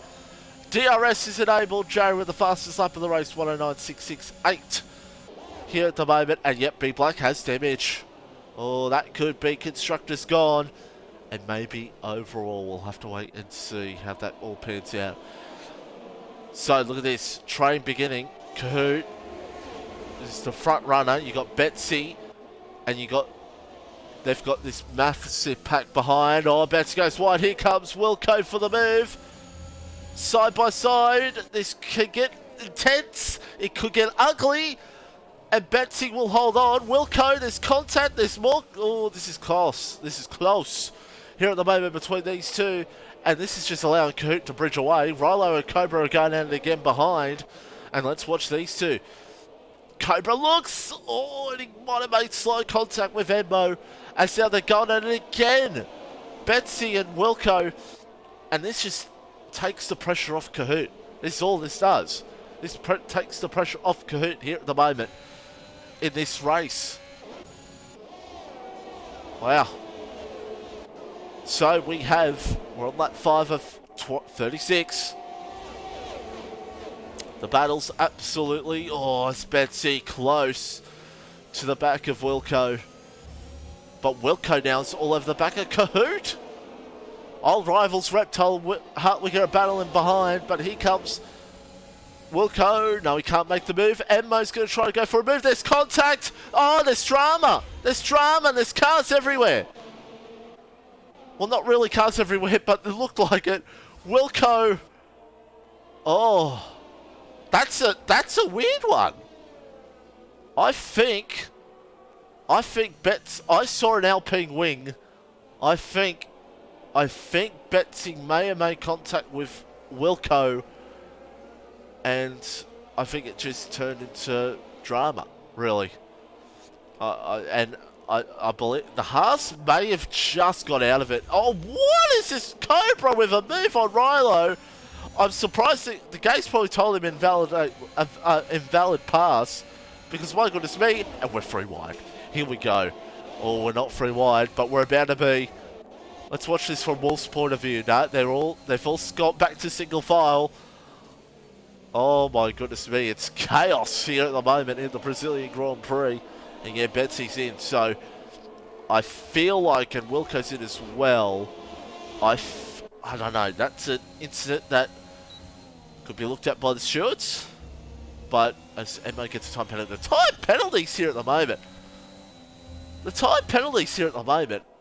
DRS is enabled. Jerry with the fastest lap of the race, 109.668 here at the moment. And yep, B Black has damage. Oh, that could be Constructors gone. And maybe overall we'll have to wait and see how that all pans out. So look at this. Train beginning. Kahoot. This is the front runner. You got Betsy. And you got... They've got this massive pack behind. Oh, Betsy goes wide. Here comes Wilco for the move. Side by side. This could get intense. It could get ugly. And Betsy will hold on. Wilco, there's contact. There's more. Oh, this is close. This is close here at the moment between these two. And this is just allowing Kahoot to bridge away. Rilo and Cobra are going at it again behind. And let's watch these two. Cobra looks. Oh, and he might have made slow contact with Edmo. As now they're going at it again. Betsy and Wilco. And this just takes the pressure off Kahoot. This is all this does. This takes the pressure off Kahoot here at the moment in this race. Wow. So we're on lap 5 of 36. The battle's absolutely, it's Betsy close to the back of Wilco. But Wilco now is all over the back of Kahoot. Old rivals Reptile, Hartwig are battling behind, but here comes Wilco. No, he can't make the move. Emmo's going to try to go for a move. There's contact. Oh, there's drama. There's drama and there's cars everywhere. Well, not really cars everywhere, but it looked like it. Wilco. Oh, that's a weird one. I think I saw an Alpine wing. I think Betsy may have made contact with Wilco, and I think it just turned into drama, really. I believe the Haas may have just got out of it. Oh, what is this Cobra with a move on Rilo? I'm surprised that the game's probably told him invalid pass, because my goodness me, and we're free wide. Here we go. Oh, we're not free wide, but we're about to be. Let's watch this from Wolf's point of view. No, they've all got back to single file. Oh my goodness me, it's chaos here at the moment in the Brazilian Grand Prix. And yeah, Betsy's in, so I feel like, and Wilco's in as well, I don't know, that's an incident that could be looked at by the stewards. But as Emma gets a time penalty, the time penalties here at the moment,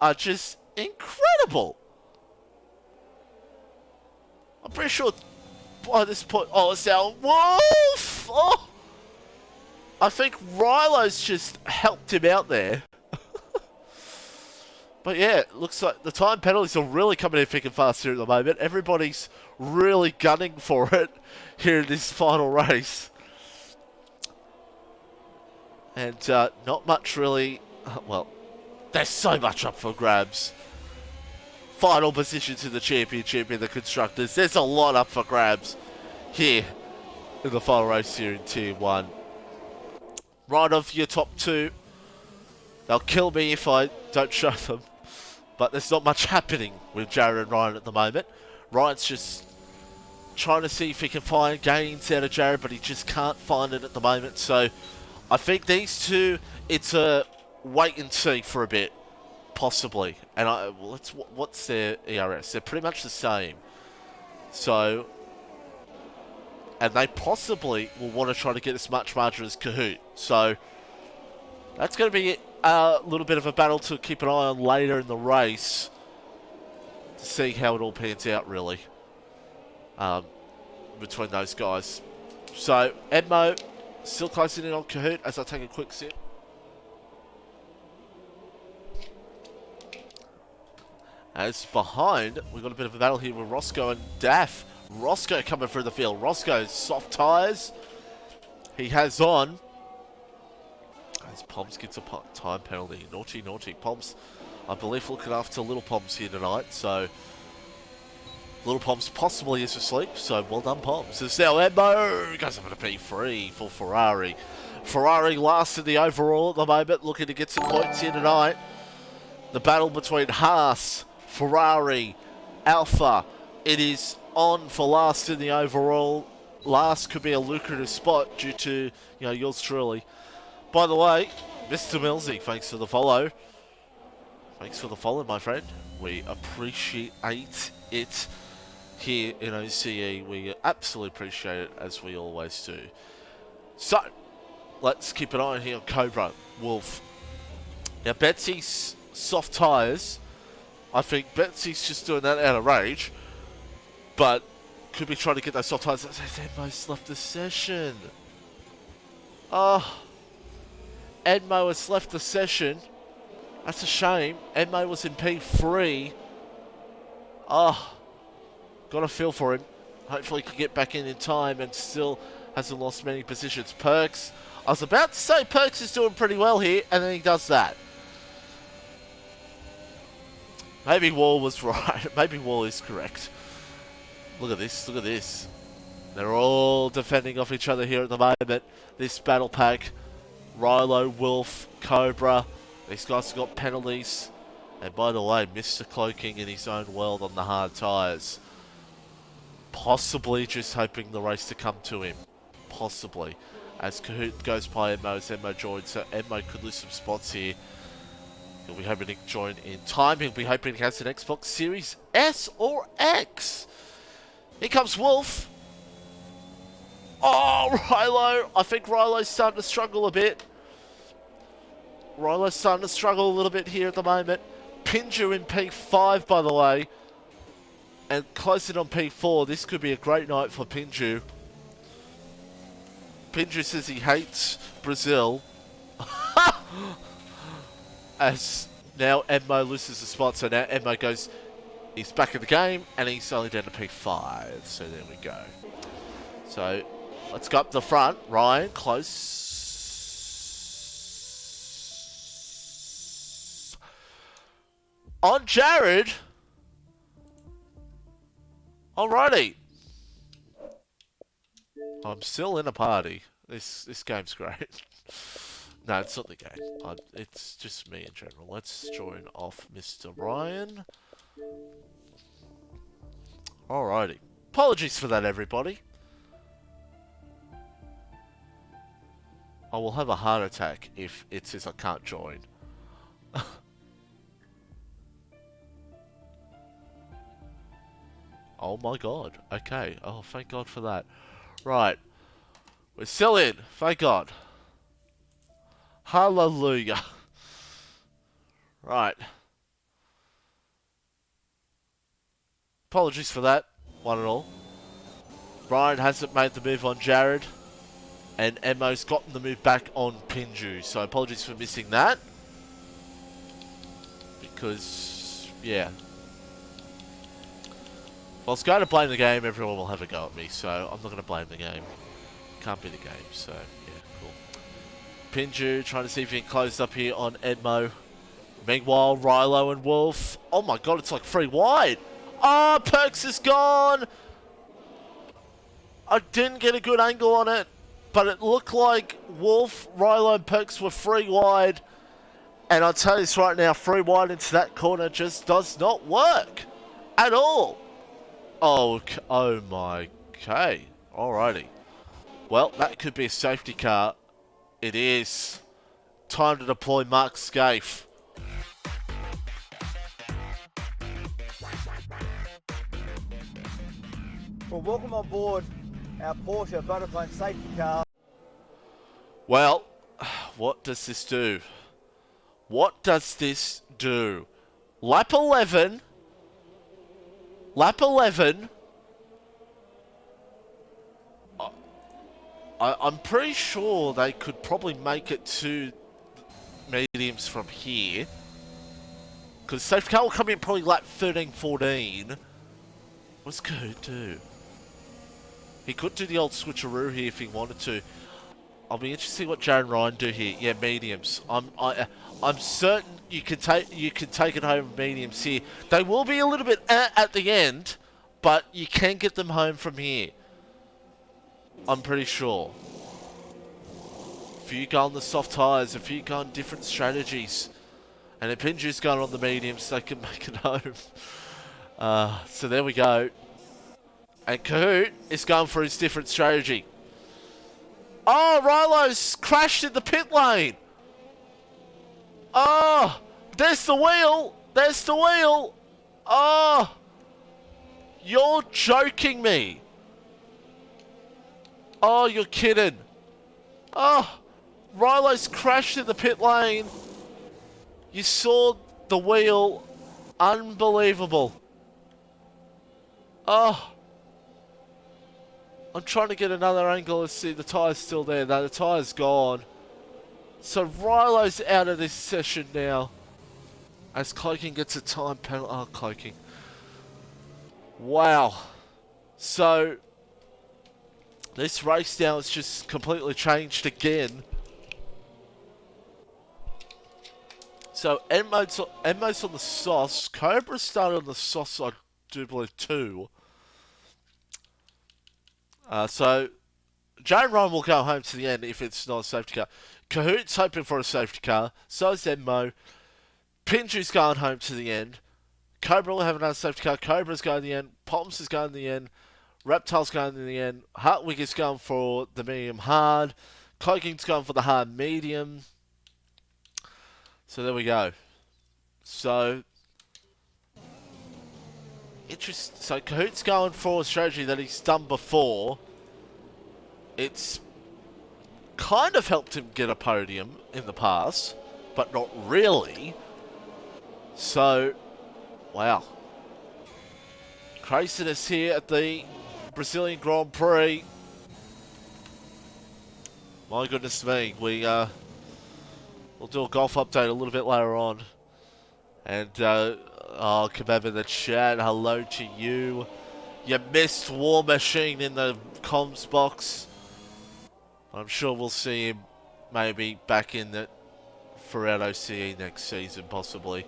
are just incredible. I'm pretty sure by this point, it's now Wolf! Oh! I think Rilo's just helped him out there. But yeah, it looks like the time penalties are really coming in thick and fast here at the moment. Everybody's really gunning for it here in this final race. And not much really, well, there's so much up for grabs. Final positions in the championship in the Constructors. There's a lot up for grabs here in the final race here in Tier 1. Right of your top two. They'll kill me if I don't show them. But there's not much happening with Jared and Ryan at the moment. Ryan's just trying to see if he can find gains out of Jared, but he just can't find it at the moment. So I think these two, it's a wait and see for a bit, possibly. And what's their ERS? They're pretty much the same. So, and they possibly will want to try to get as much margin as Kahoot. So that's going to be a little bit of a battle to keep an eye on later in the race to see how it all pans out, really, between those guys. So Edmo still closing in on Kahoot as I take a quick sip. As behind, we've got a bit of a battle here with Roscoe and Daff. Roscoe coming through the field. Roscoe's soft tyres. He has on. As Poms gets a time penalty. Naughty, naughty. Poms, I believe, looking after little Poms here tonight. So Little Poms possibly is asleep, so well done, Poms. It's now Emmo goes up to P3 for Ferrari. Ferrari last in the overall at the moment, looking to get some points here tonight. The battle between Haas, Ferrari, Alpha. It is on for last in the overall. Last could be a lucrative spot due to, yours truly. By the way, Mr. Millsy, thanks for the follow. Thanks for the follow, my friend. We appreciate it here in OCE. We absolutely appreciate it, as we always do. So, let's keep an eye on here on Cobra, Wolf. Now, Betsy's soft tyres. I think Betsy's just doing that out of rage. But could be trying to get those soft tyres. Edmo's left the session. Oh. Edmo has left the session. That's a shame. Edmo was in P3. Oh. Got a feel for him. Hopefully he can get back in time and still hasn't lost many positions. Perks. I was about to say Perks is doing pretty well here, and then he does that. Maybe Wall was right. Maybe Wall is correct. Look at this. Look at this. They're all defending off each other here at the moment. This battle pack. Rilo, Wolf, Cobra. These guys have got penalties. And by the way, Mr. Cloaking in his own world on the hard tyres. Possibly just hoping the race to come to him. Possibly. As Kahoot goes by Emmo, as Emmo joins. So Emmo could lose some spots here. He'll be hoping to join in time. He'll be hoping he has an Xbox Series S or X. Here comes Wolf. Oh, Rilo. I think Rilo's starting to struggle a bit. Rilo's starting to struggle a little bit here at the moment. Pinju in P5, by the way. And close it on P4. This could be a great night for Pinju. Pinju says he hates Brazil. As now Emmo loses the spot. So now Emmo goes... He's back in the game, and he's only down to P5. So there we go. So, let's go up the front. Ryan, close. On Jared. Alrighty. I'm still in a party. This game's great. No, it's not the game. It's just me in general. Let's join off Mr. Ryan. Alrighty. Apologies for that, everybody. I will have a heart attack if it says I can't join. Oh my god. Okay. Oh, thank god for that. Right. We're still in. Thank god. Hallelujah. Right. Apologies for that, one and all. Ryan hasn't made the move on Jared. And Emmo's gotten the move back on Pinju. So apologies for missing that. Because, yeah. If I was going to blame the game, everyone will have a go at me. So I'm not going to blame the game. Can't be the game, so yeah, cool. Pinju trying to see if he can close up here on Edmo. Meanwhile, Rilo and Wolf. Oh my god, it's like 3 wide. Oh, Perks is gone. I didn't get a good angle on it, but it looked like Wolf, Rilo, and Perks were 3 wide. And I'll tell you this right now, 3 wide into that corner just does not work at all. Oh my, okay. Alrighty. Well, that could be a safety car. It is. Time to deploy Mark Scaife. Well, welcome on board our Porsche Vodafone safety car. Well, what does this do? What does this do? Lap 11. Lap 11. I'm pretty sure they could probably make it to mediums from here. Because safety car will come in probably lap 13, 14. What's Kahoot do? He could do the old switcheroo here if he wanted to. I'll be interested to see what Jared and Ryan do here. Yeah, mediums. I'm certain you can take it home mediums here. They will be a little bit at the end, but you can get them home from here. I'm pretty sure. If you go on the soft tyres, if you go on different strategies, and if Pinju's going on the mediums, they can make it home. So there we go. And Kahoot is going for his different strategy. Oh, Rilo's crashed in the pit lane. Oh, there's the wheel. There's the wheel. Oh, you're joking me. Oh, you're kidding. Oh, Rilo's crashed in the pit lane. You saw the wheel. Unbelievable. Oh. I'm trying to get another angle to see the tyre's still there. No, the tyre's gone. So Rilo's out of this session now. As Cloaking gets a time penalty. Oh, Cloaking. Wow. So this race now has just completely changed again. So Enmo's on the sauce. Cobra started on the sauce, I do believe, too. So Jane Ryan will go home to the end if it's not a safety car. Kahoot's hoping for a safety car. So is Enmo. Pinju's going home to the end. Cobra will have another safety car. Cobra's going to the end. Poms is going to the end. Reptile's going to the end. Hartwig is going for the medium hard. Cloaking's going for the hard medium. So there we go. So interesting. So Kahoot's going for a strategy that he's done before. It's kind of helped him get a podium in the past, but not really. So, wow. Craziness here at the Brazilian Grand Prix. My goodness me. We'll do a golf update a little bit later on. And, oh, Kebab in the chat, hello to you. You missed War Machine in the comms box. I'm sure we'll see him maybe back in the FormulaOCE next season, possibly.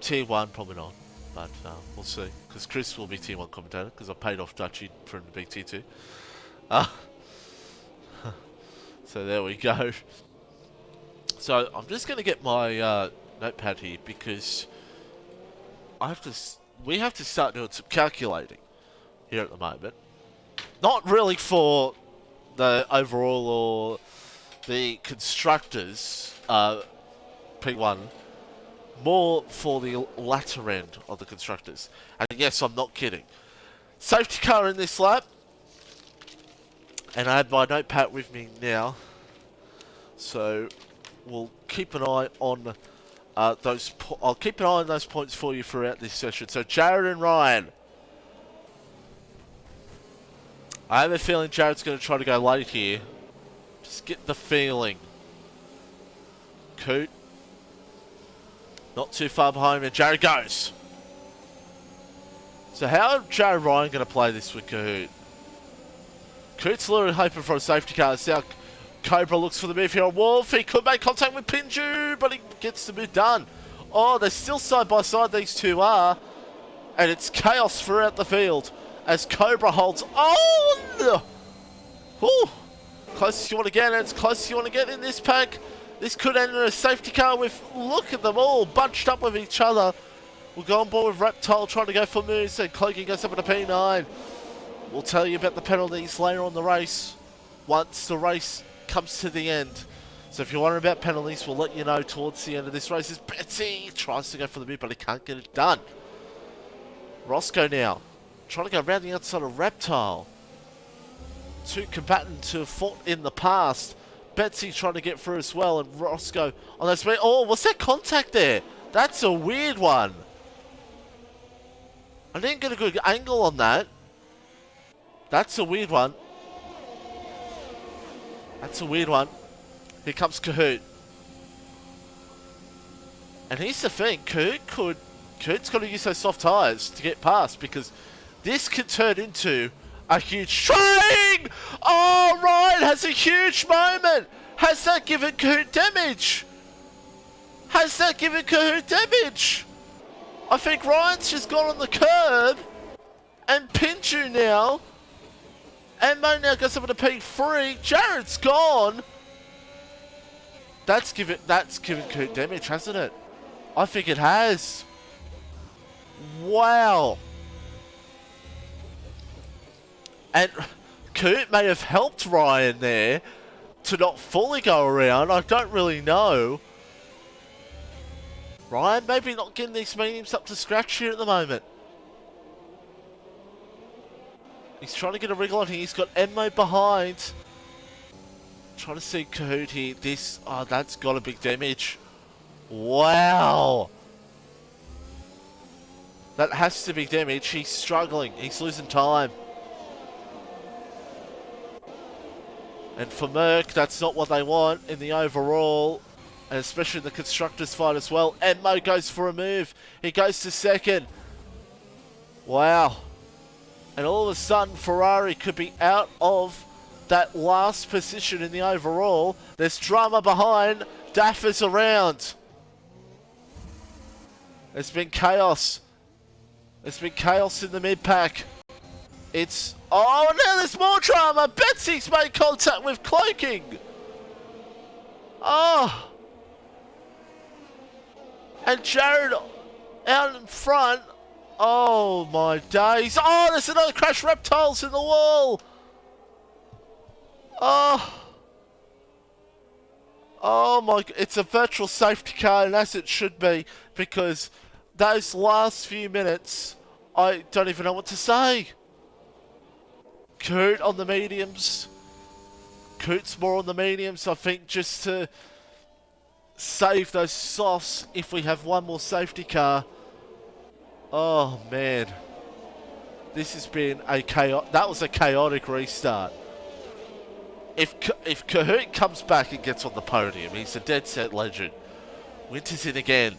Tier 1, probably not. But we'll see. Because Chris will be Tier 1 commentator, because I paid off Dutchy for him to be Tier 2. So there we go. So I'm just going to get my notepad here, because we have to start doing some calculating here at the moment. Not really for the overall or the constructors, P1, more for the latter end of the constructors. And yes, I'm not kidding. Safety car in this lap. And I have my notepad with me now. So we'll keep an eye on those. I'll keep an eye on those points for you throughout this session. So Jared and Ryan. I have a feeling Jared's going to try to go late here. Just get the feeling. Coot. Not too far behind, and Jared goes. So how are Jared and Ryan going to play this with Kahoot? Coot's literally hoping for a safety car. Now Cobra looks for the move here on Wolf. He could make contact with Pinju, but he gets the move done. Oh, they're still side by side, these two are. And it's chaos throughout the field as Cobra holds on. Ooh. Close as you want to get, and it's close as you want to get in this pack. This could end in a safety car with, look at them all bunched up with each other. We'll go on board with Reptile trying to go for moves, and Cloaking goes up in a P9. We'll tell you about the penalties later on the race, once the race comes to the end. So if you're wondering about penalties, we'll let you know towards the end of this race. As Betsy tries to go for the move, but he can't get it done. Roscoe now, trying to go around the outside of Reptile. Two combatants who have fought in the past. Betsy trying to get through as well, and Roscoe on that speed. Oh, what's that contact there? That's a weird one. I didn't get a good angle on that. That's a weird one. That's a weird one. Here comes Kahoot. And here's the thing, Kahoot's got to use those soft tyres to get past, because this could turn into a huge swing! Oh, Ryan has a huge moment! Has that given Kahoot damage? Has that given Kahoot damage? I think Ryan's just gone on the curb And Pinju now. And Mo now goes up to P3. Jared's gone. That's given Coot damage, hasn't it? I think it has. Wow. And Coot may have helped Ryan there to not fully go around. I don't really know. Ryan maybe not getting these mediums up to scratch here at the moment. He's trying to get a wriggle on here. He's got Enmo behind. Trying to see Kahoot here. This, oh, that's got a big damage. Wow. That has to be damage. He's struggling. He's losing time. And for Merc, that's not what they want in the overall. And especially in the Constructors fight as well. Enmo goes for a move. He goes to second. Wow. And all of a sudden, Ferrari could be out of that last position in the overall. There's drama behind. Daff is around. There's been chaos. There's been chaos in the mid-pack. It's... Oh, now there's more drama. Betsy's made contact with Cloaking. Oh. And Jared out in front. Oh, my days. Oh, there's another crash. Reptiles in the wall. Oh. Oh, my... It's a virtual safety car, and as it should be, because those last few minutes, I don't even know what to say. Coot on the mediums. Coot's more on the mediums, I think, just to save those softs if we have one more safety car. Oh, man. This has been a chaotic... That was a chaotic restart. If Kahoot comes back and gets on the podium, he's a dead set legend. Winter's in again.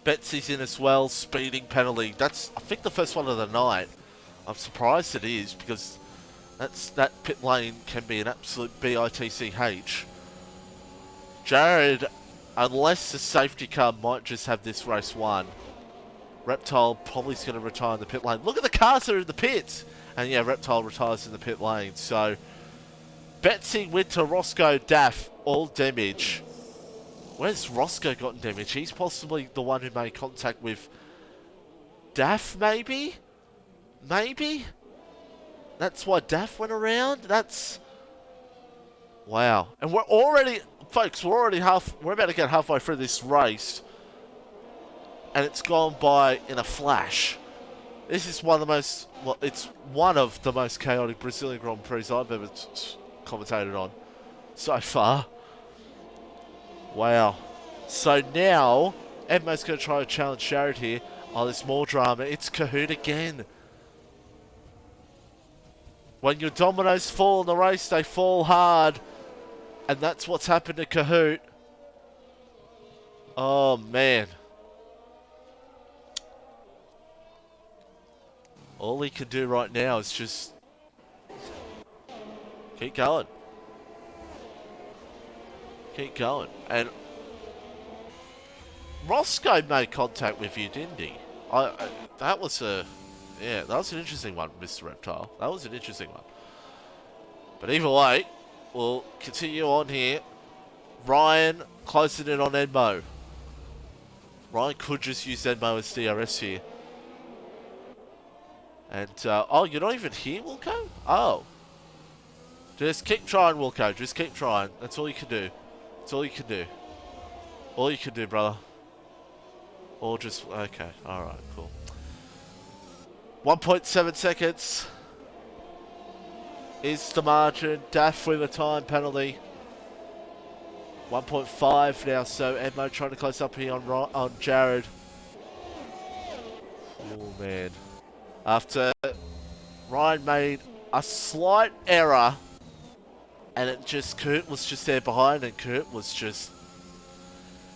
Betsy's in as well, speeding penalty. That's, I think, the first one of the night. I'm surprised it is, because that pit lane can be an absolute bitch. Jared, unless the safety car might just have this race won, Reptile probably is going to retire in the pit lane. Look at the cars that are in the pits! And yeah, Reptile retires in the pit lane. So, Betsy, Winter, Roscoe, Daff, all damage. Where's Roscoe gotten damage? He's possibly the one who made contact with Daff, maybe? Maybe? That's why Daff went around? That's... Wow. And we're already... Folks, we're about to get halfway through this race. And it's gone by in a flash. This is one of the most... Well, it's one of the most chaotic Brazilian Grand Prix I've ever commentated on so far. Wow. So now, Edmo's going to try to challenge Jared here. Oh, there's more drama. It's Kahoot again. When your dominoes fall in the race, they fall hard. And that's what's happened to Kahoot. Oh, man. All he can do right now is just keep going. Keep going. And Roscoe made contact with you, didn't he? That was an interesting one, Mr. Reptile. That was an interesting one. But either way, we'll continue on here. Ryan closing in on Enmo. Ryan could just use Enmo as DRS here. And, oh, you're not even here, Wilco? Oh. Just keep trying, Wilco. Just keep trying. That's all you can do. That's all you can do. All you can do, brother. Or just... Okay. Alright, cool. 1.7 seconds is the margin. Daff with a time penalty. 1.5 now, so Edmo trying to close up here on Jared. Oh, man. After Ryan made a slight error, and Kurt was just there behind, and Kurt was just...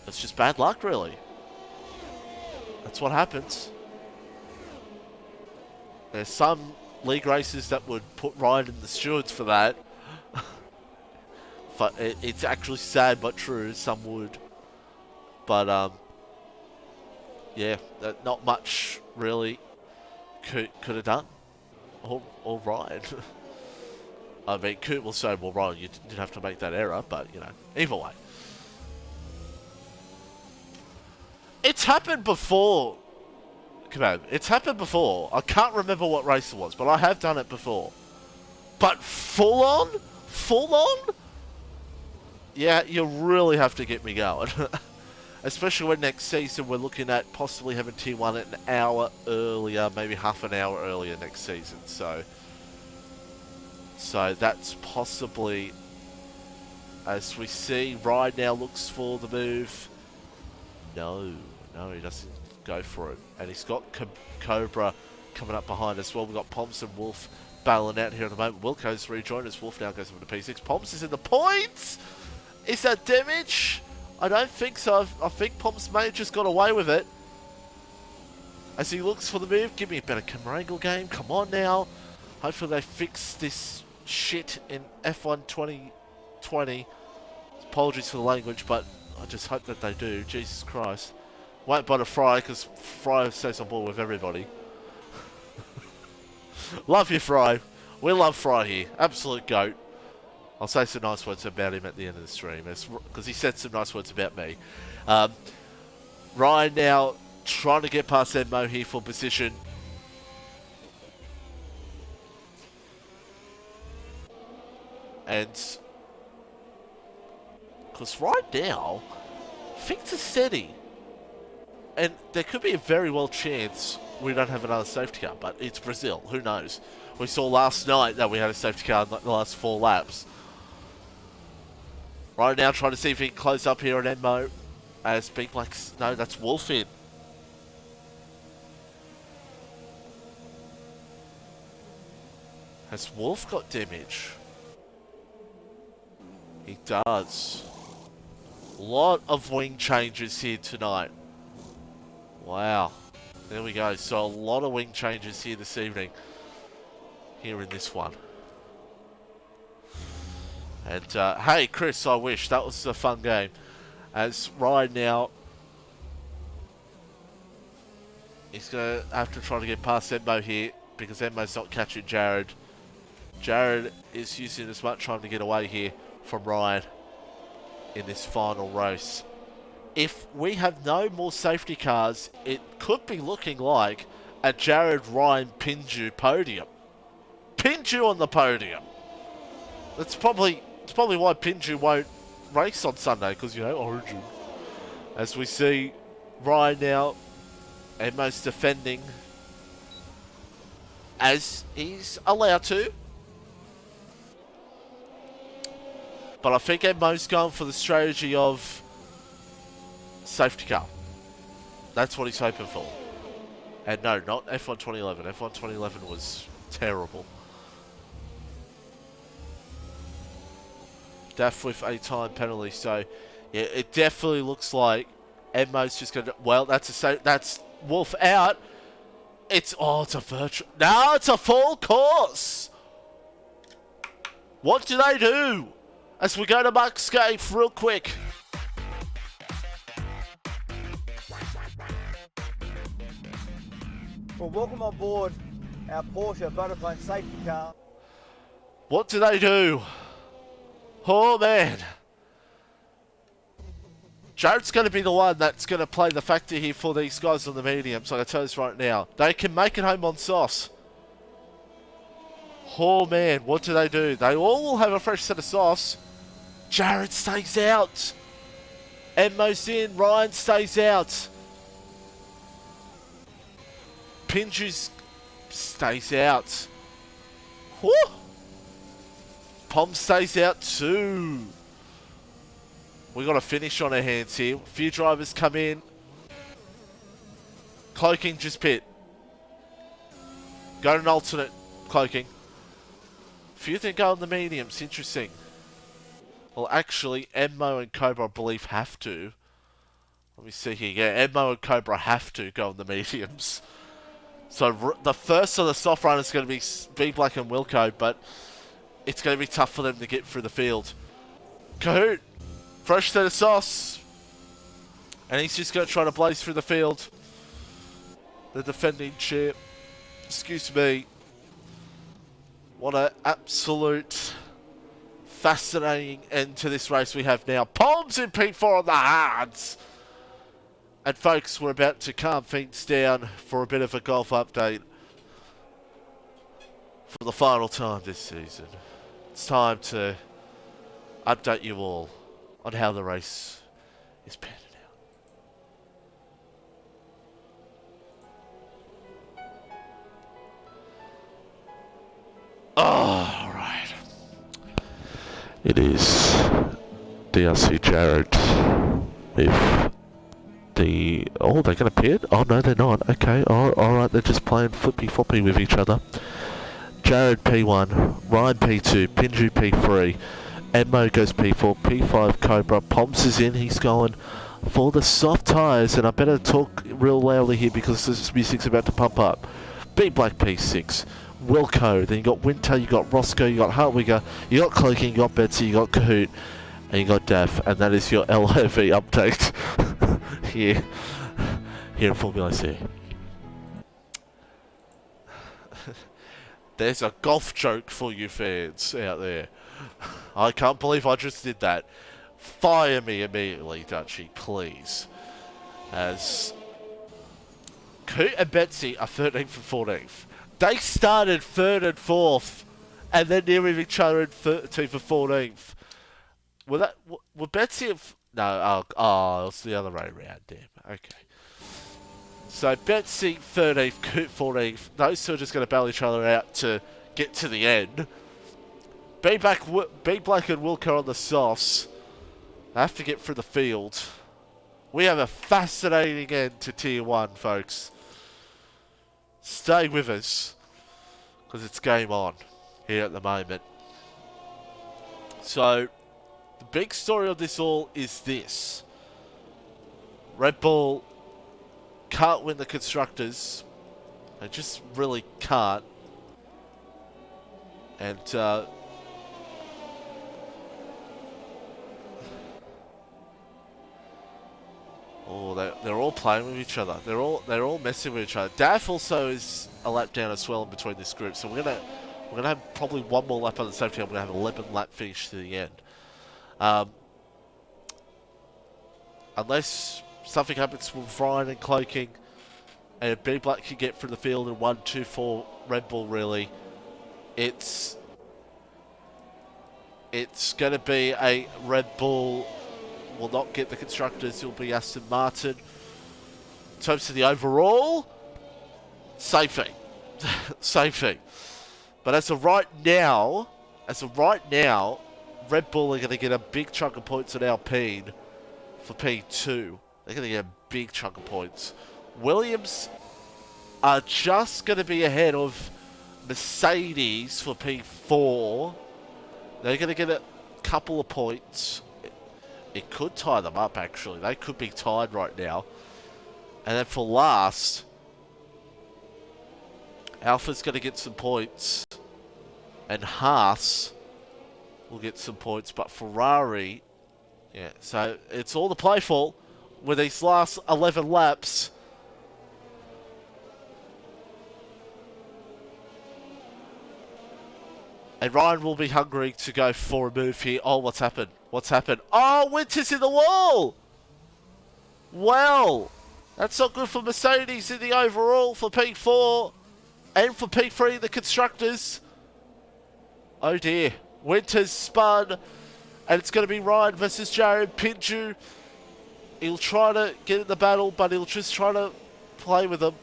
It's just bad luck, really. That's what happens. There's some league races that would put Ryan in the stewards for that. But it's actually sad but true, some would. But, yeah, not much really could have done. Or Ryan. I mean, Coot will say, well, Ryan, you didn't have to make that error, but, you know, either way. It's happened before. Come on, it's happened before. I can't remember what race it was, but I have done it before. But full on? Full on? Yeah, you really have to get me going. Especially when next season we're looking at possibly having Tier 1 an hour earlier, maybe half an hour earlier next season. So that's possibly, as we see, Ryan now looks for the move. No, he doesn't go for it. And he's got Cobra coming up behind as well. We've got Poms and Wolf battling out here at the moment. Wilco's rejoined us. Wolf now goes over to P6. Poms is in the points! Is that damage? I don't think so. I think Poms may have just got away with it. As he looks for the move. Give me a better camera angle game. Come on now. Hopefully they fix this shit in F1 2020. Apologies for the language, but I just hope that they do. Jesus Christ. Won't bother Fry, because Fry stays on board with everybody. Love you, Fry. We love Fry here. Absolute GOAT. I'll say some nice words about him at the end of the stream, because he said some nice words about me. Ryan now trying to get past Edmo here for position. And because right now, things are steady. And there could be a very well chance we don't have another safety car, but it's Brazil. Who knows? We saw last night that we had a safety car in the last 4 laps. Right now, trying to see if he can close up here on Edmo. As Big Black's... No, that's Wolf in. Has Wolf got damage? He does. A lot of wing changes here tonight. Wow. There we go. So a lot of wing changes here this evening. Here in this one. And, hey, Chris, I wish. That was a fun game. As Ryan now... He's going to have to try to get past Edmo here, because Edmo's not catching Jared. Jared is using as much time to get away here from Ryan in this final race. If we have no more safety cars, it could be looking like a Jared Ryan Pinju podium. Pinju on the podium. It's probably why Pinju won't race on Sunday, because, you know, Origin. As we see Ryan now, Edmo's defending as he's allowed to. But I think Edmo's going for the strategy of safety car. That's what he's hoping for. And no, not F1 2011. F1 2011 was terrible. Daff with a time penalty. So, yeah, it definitely looks like Edmo's just going to... Well, that's Wolf out. It's a virtual... No, it's a full course. What do they do? As we go to Mark's Cave real quick. Well, welcome on board our Porsche Vodafone safety car. What do they do? Oh, man. Jared's going to be the one that's going to play the factor here for these guys on the medium. So I tell you this right now. They can make it home on sauce. Oh, man. What do? They all will have a fresh set of sauce. Jared stays out. Edmo's in. Ryan stays out. Pinju stays out. Woo! Pom stays out too. We got a finish on our hands here. A few drivers come in. Cloaking just pit. Go to an alternate cloaking. Few think go on the mediums. Interesting. Well, actually, Edmo and Cobra, I believe, have to. Let me see here. Yeah, Edmo and Cobra have to go on the mediums. So the first of the soft run is going to be Big Black and Wilco, but it's going to be tough for them to get through the field. Kahoot, fresh set of sauce. And he's just going to try to blaze through the field. the defending champ. Excuse me. What an absolute fascinating end to this race we have now. Palms in P4 on the hards. And folks, we're about to calm things down for a bit of a golf update for the final time this season. It's time to update you all on how the race is panning out. Oh, all right. It is DRC Jared with the... Oh, they're going to pit? Oh, no, they're not. Okay, alright, they're just playing flippy-floppy with each other. Jared P1, Ryan P2, Pinju P3, Edmo goes P4, P5 Cobra, Pomps is in, he's going for the soft tyres, and I better talk real loudly here because this music's about to pump up. B Black P6, Wilco, then you got Winter, you got Roscoe, you got Hartwigger, you got Cloaking, you got Betsy, you got Kahoot, and you got Daff, and that is your LOV update here in FormulaOCE. There's a golf joke for you fans out there. I can't believe I just did that. Fire me immediately, Dutchie, please. As Coot and Betsy are 13th and 14th. They started 3rd and 4th, and then near with each other in 13th and 14th. Were Betsy and... No, it's the other way around, damn. Okay. So Betsy 13th, Coot 14th. Those two are just going to bail each other out to get to the end. B Black and Wilco on the softs. They have to get through the field. We have a fascinating end to Tier 1, folks. Stay with us, because it's game on here at the moment. So, the big story of this all is this. Red Bull can't win the Constructors. They just really can't. And, oh, they're all playing with each other. They're all messing with each other. Daff also is a lap down as well in between this group. So we're gonna have probably one more lap on the safety. I'm gonna have 11 lap finish to the end. Unless something happens with Ryan and Cloaking, and B Black can get through the field in 1, 2, 4 Red Bull. Really, it's gonna be a Red Bull. Will not get the Constructors. It'll be Aston Martin. In terms of the overall, safety. Safety. But as of right now, Red Bull are going to get a big chunk of points at Alpine for P2. They're going to get a big chunk of points. Williams are just going to be ahead of Mercedes for P4. They're going to get a couple of points. It could tie them up, actually. They could be tied right now. And then for last, Alpha's going to get some points. And Haas will get some points. But Ferrari, yeah. So it's all to play for with these last 11 laps. And Ryan will be hungry to go for a move here. Oh, what's happened? What's happened? Oh, Winter's in the wall! Well, that's not good for Mercedes in the overall for P4 and for P3, the Constructors. Oh dear. Winter's spun, and it's going to be Ryan versus Jared. Pinju, he'll try to get in the battle, but he'll just try to play with them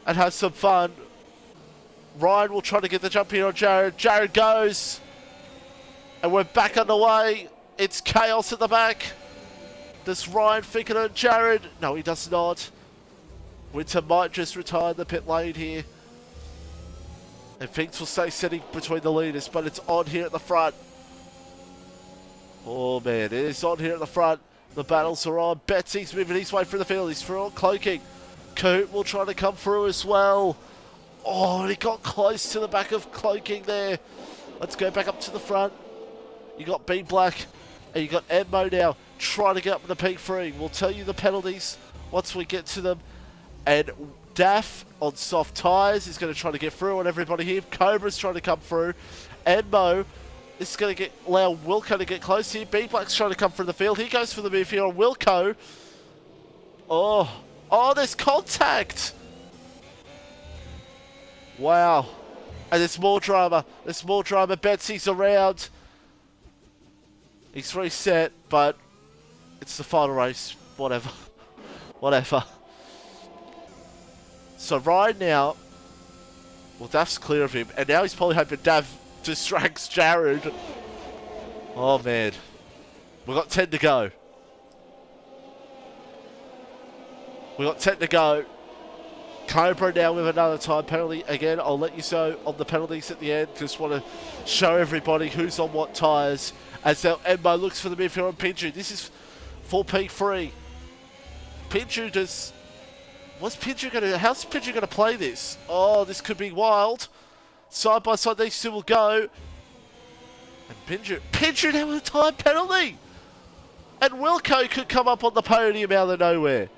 and have some fun. Ryan will try to get the jump here on Jared. Jared goes. And we're back underway. It's chaos at the back. Does Ryan think it on Jared? No, he does not. Winter might just retire in the pit lane here. And things will stay steady between the leaders, but it's on here at the front. Oh man, it is on here at the front. The battles are on. Betsy's moving his way through the field. He's through on Cloaking. Coot will try to come through as well. Oh, and he got close to the back of Cloaking there. Let's go back up to the front. You got B Black and you got Edmo now trying to get up in the P3. We'll tell you the penalties once we get to them. And Daff on soft tyres is going to try to get through on everybody here. Cobra's trying to come through. Embo is going to allow Wilco to get close here. B-Black's trying to come from the field. He goes for the move here on Wilco. Oh, there's contact. Wow. And there's more drama. There's more drama. Betsy's around. He's reset, but it's the final race. Whatever. Whatever. So right now, well, Daff's clear of him, and now he's probably hoping Daff distracts Jared. Oh man, we've got 10 to go. We've got 10 to go. Cobra now with another time penalty. Again, I'll let you know on the penalties at the end. Just want to show everybody who's on what tyres. As now Embo looks for the midfield on Pinju. This is for P3. Pinju does... how's Pinju gonna play this? Oh, this could be wild. Side by side, these two will go. And Pinju now with a time penalty. And Wilco could come up on the podium out of nowhere.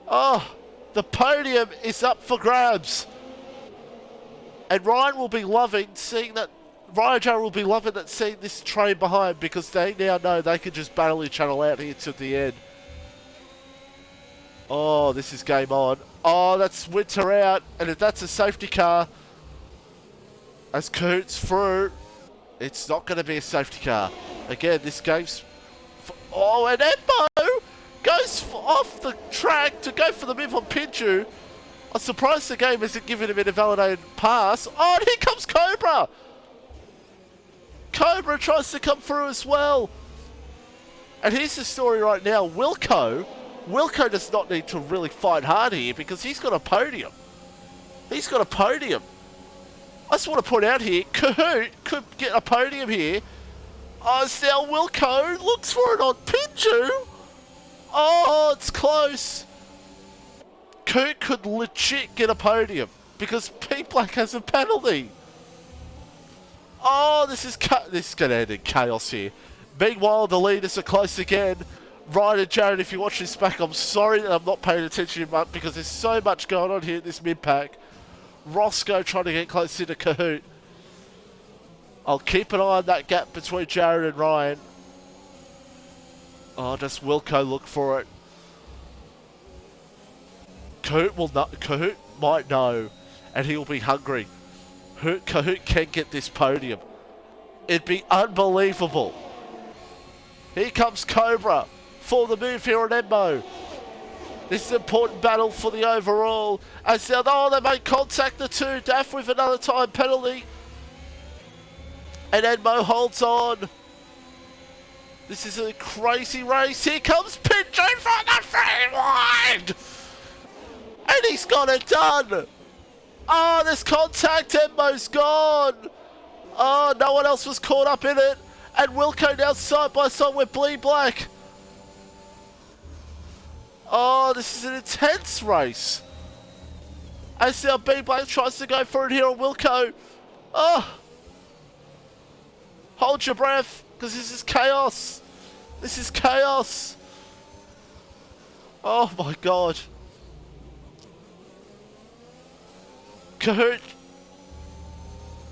Oh, the podium is up for grabs. And Ryan will be loving seeing that. Ryan Joe will be loving that seeing this train behind, because they now know they can just barely channel out here to the end. Oh, this is game on. Oh, that's Winter out. And if that's a safety car, as Coots through, it's not going to be a safety car. Again, this game's... oh, and Embo goes off the track to go for the move on Pinju. I'm surprised the game isn't giving him an invalidated pass. Oh, and here comes Cobra. Cobra tries to come through as well. And here's the story right now. Wilco does not need to really fight hard here, because he's got a podium. He's got a podium. I just want to point out here, Kahoot could get a podium here. Oh, so now Wilco looks for it on Pinju. Oh, it's close. Kahoot could legit get a podium, because P-Black has a penalty. Oh, this is going to end in chaos here. Meanwhile, the leaders are close again. Ryan and Jared, if you watch this back, I'm sorry that I'm not paying attention much, because there's so much going on here in this mid-pack. Roscoe trying to get closer to Kahoot. I'll keep an eye on that gap between Jared and Ryan. Oh, does Wilco look for it? Kahoot might know, and he'll be hungry. Kahoot can get this podium. It'd be unbelievable. Here comes Cobra for the move here on Embo. This is an important battle for the overall. As now, oh, they make contact, the two. Daff with another time penalty. And Embo holds on. This is a crazy race. Here comes Pinju for the free wide. And he's got it done. Oh, there's contact. Embo's gone. Oh, no one else was caught up in it. And Wilco now side by side with Black. Oh, this is an intense race. As now Black tries to go for it here on Wilco. Oh. Hold your breath, because this is chaos. This is chaos. Oh my god. Kahoot,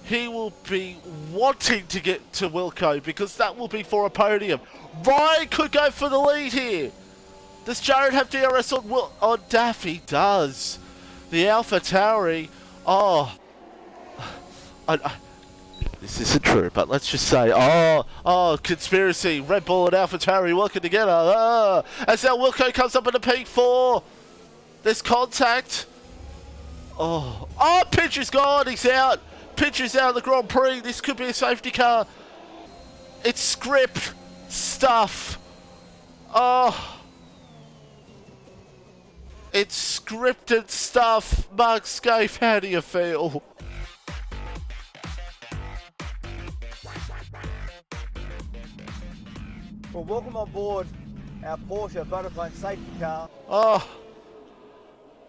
he will be wanting to get to Wilco, because that will be for a podium. Ryan could go for the lead here. Does Jared have DRS on Daff? He does. The Alpha Tauri. Oh. This isn't true, but let's just say, conspiracy. Red Bull and Alpha Tauri working together. As now Wilco comes up in the P4. There's contact. Oh, Pinju's gone. He's out. Pinju's out of the Grand Prix. This could be a safety car. It's script stuff. Oh. It's scripted stuff. Mark Scaife, how do you feel? Well, welcome on board our Porsche Butterfly safety car. Oh.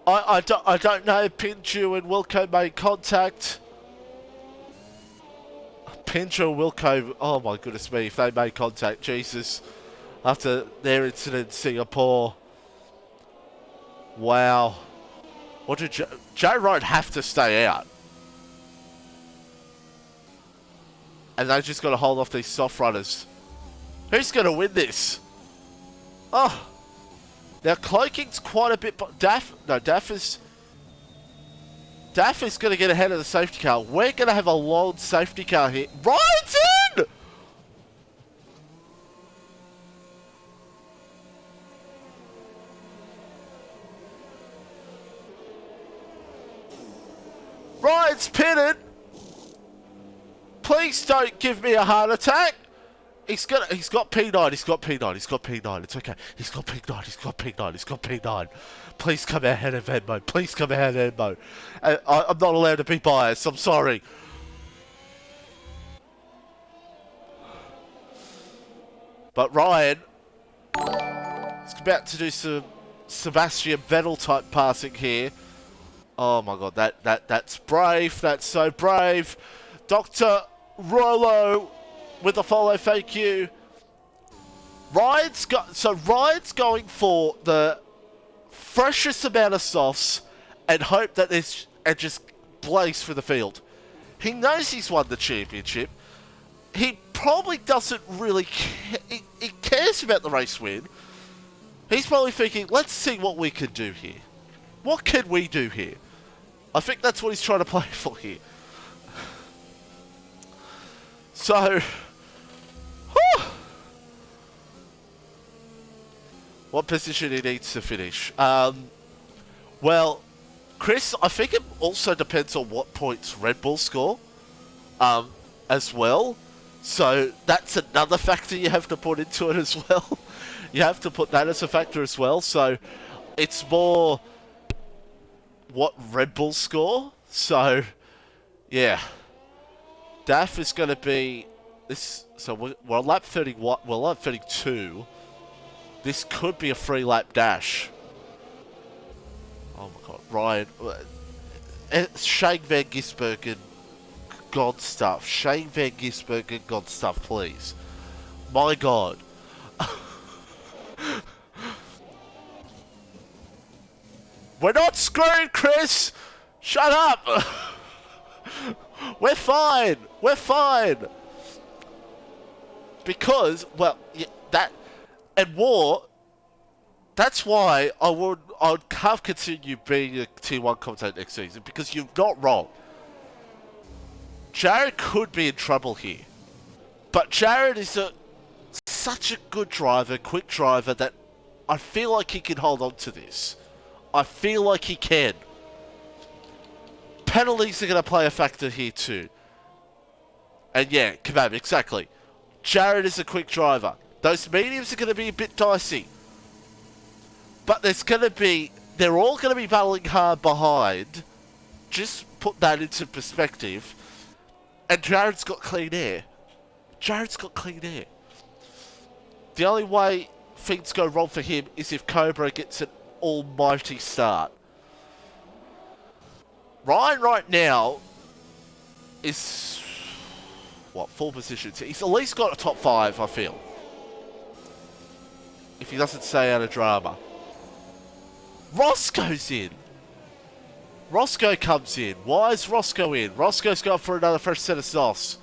I don't know if Pinju and Wilco made contact. Pinju and Wilco, oh my goodness me, if they made contact, Jesus. After their incident in Singapore. Wow. Or did Joe Ryan have to stay out? And they just got to hold off these soft runners. Who's going to win this? Oh. Now, cloaking's quite a bit... Daff is going to get ahead of the safety car. We're going to have a long safety car here. Ryan's in! Ryan's pitted. Please don't give me a heart attack. He's got P9, he's got P9, it's okay. He's got P9. Please come ahead of Edmo. Please come ahead of Edmo. I'm not allowed to be biased, I'm sorry. But Ryan is about to do some Sebastian Vettel type passing here. Oh my god, that's brave. That's so brave. Dr. Rolo with the follow, thank you. Ryan's going for the freshest amount of softs and hope that this and just blaze through the field. He knows he's won the championship. He probably doesn't really care. He cares about the race win. He's probably thinking, let's see what we can do here. What can we do here? I think that's what he's trying to play for here. So, whew. What position he needs to finish? Well, Chris, I think it also depends on what points Red Bull score, as well. So that's another factor you have to put into it as well. You have to put that as a factor as well. So it's more what Red Bull score. So yeah, Daff is going to be this. So we're on lap 31. We're on lap 32. This could be a 3-lap dash. Oh my god, Ryan. Shane Van Gisbergen, God stuff. Shane Van Gisbergen, God stuff, please. My god. We're not screwed, Chris! Shut up! We're fine! We're fine! Because, well, yeah, that... And war, that's why I'd have considered you being a Tier 1 commentator next season, because you're not wrong. Jared could be in trouble here. But Jared is such a good driver, quick driver, that I feel like he can hold on to this. I feel like he can. Penalties are going to play a factor here too. And yeah, Kebab, exactly. Jared is a quick driver. Those mediums are going to be a bit dicey. But they're all going to be battling hard behind. Just put that into perspective. And Jared's got clean air. Jared's got clean air. The only way things go wrong for him is if Cobra gets an almighty start. Ryan right now is, what, 4 positions? He's at least got a top 5, I feel. If he doesn't stay out of drama. Roscoe's in. Roscoe comes in. Why is Roscoe in? Roscoe's gone for another fresh set of sauce.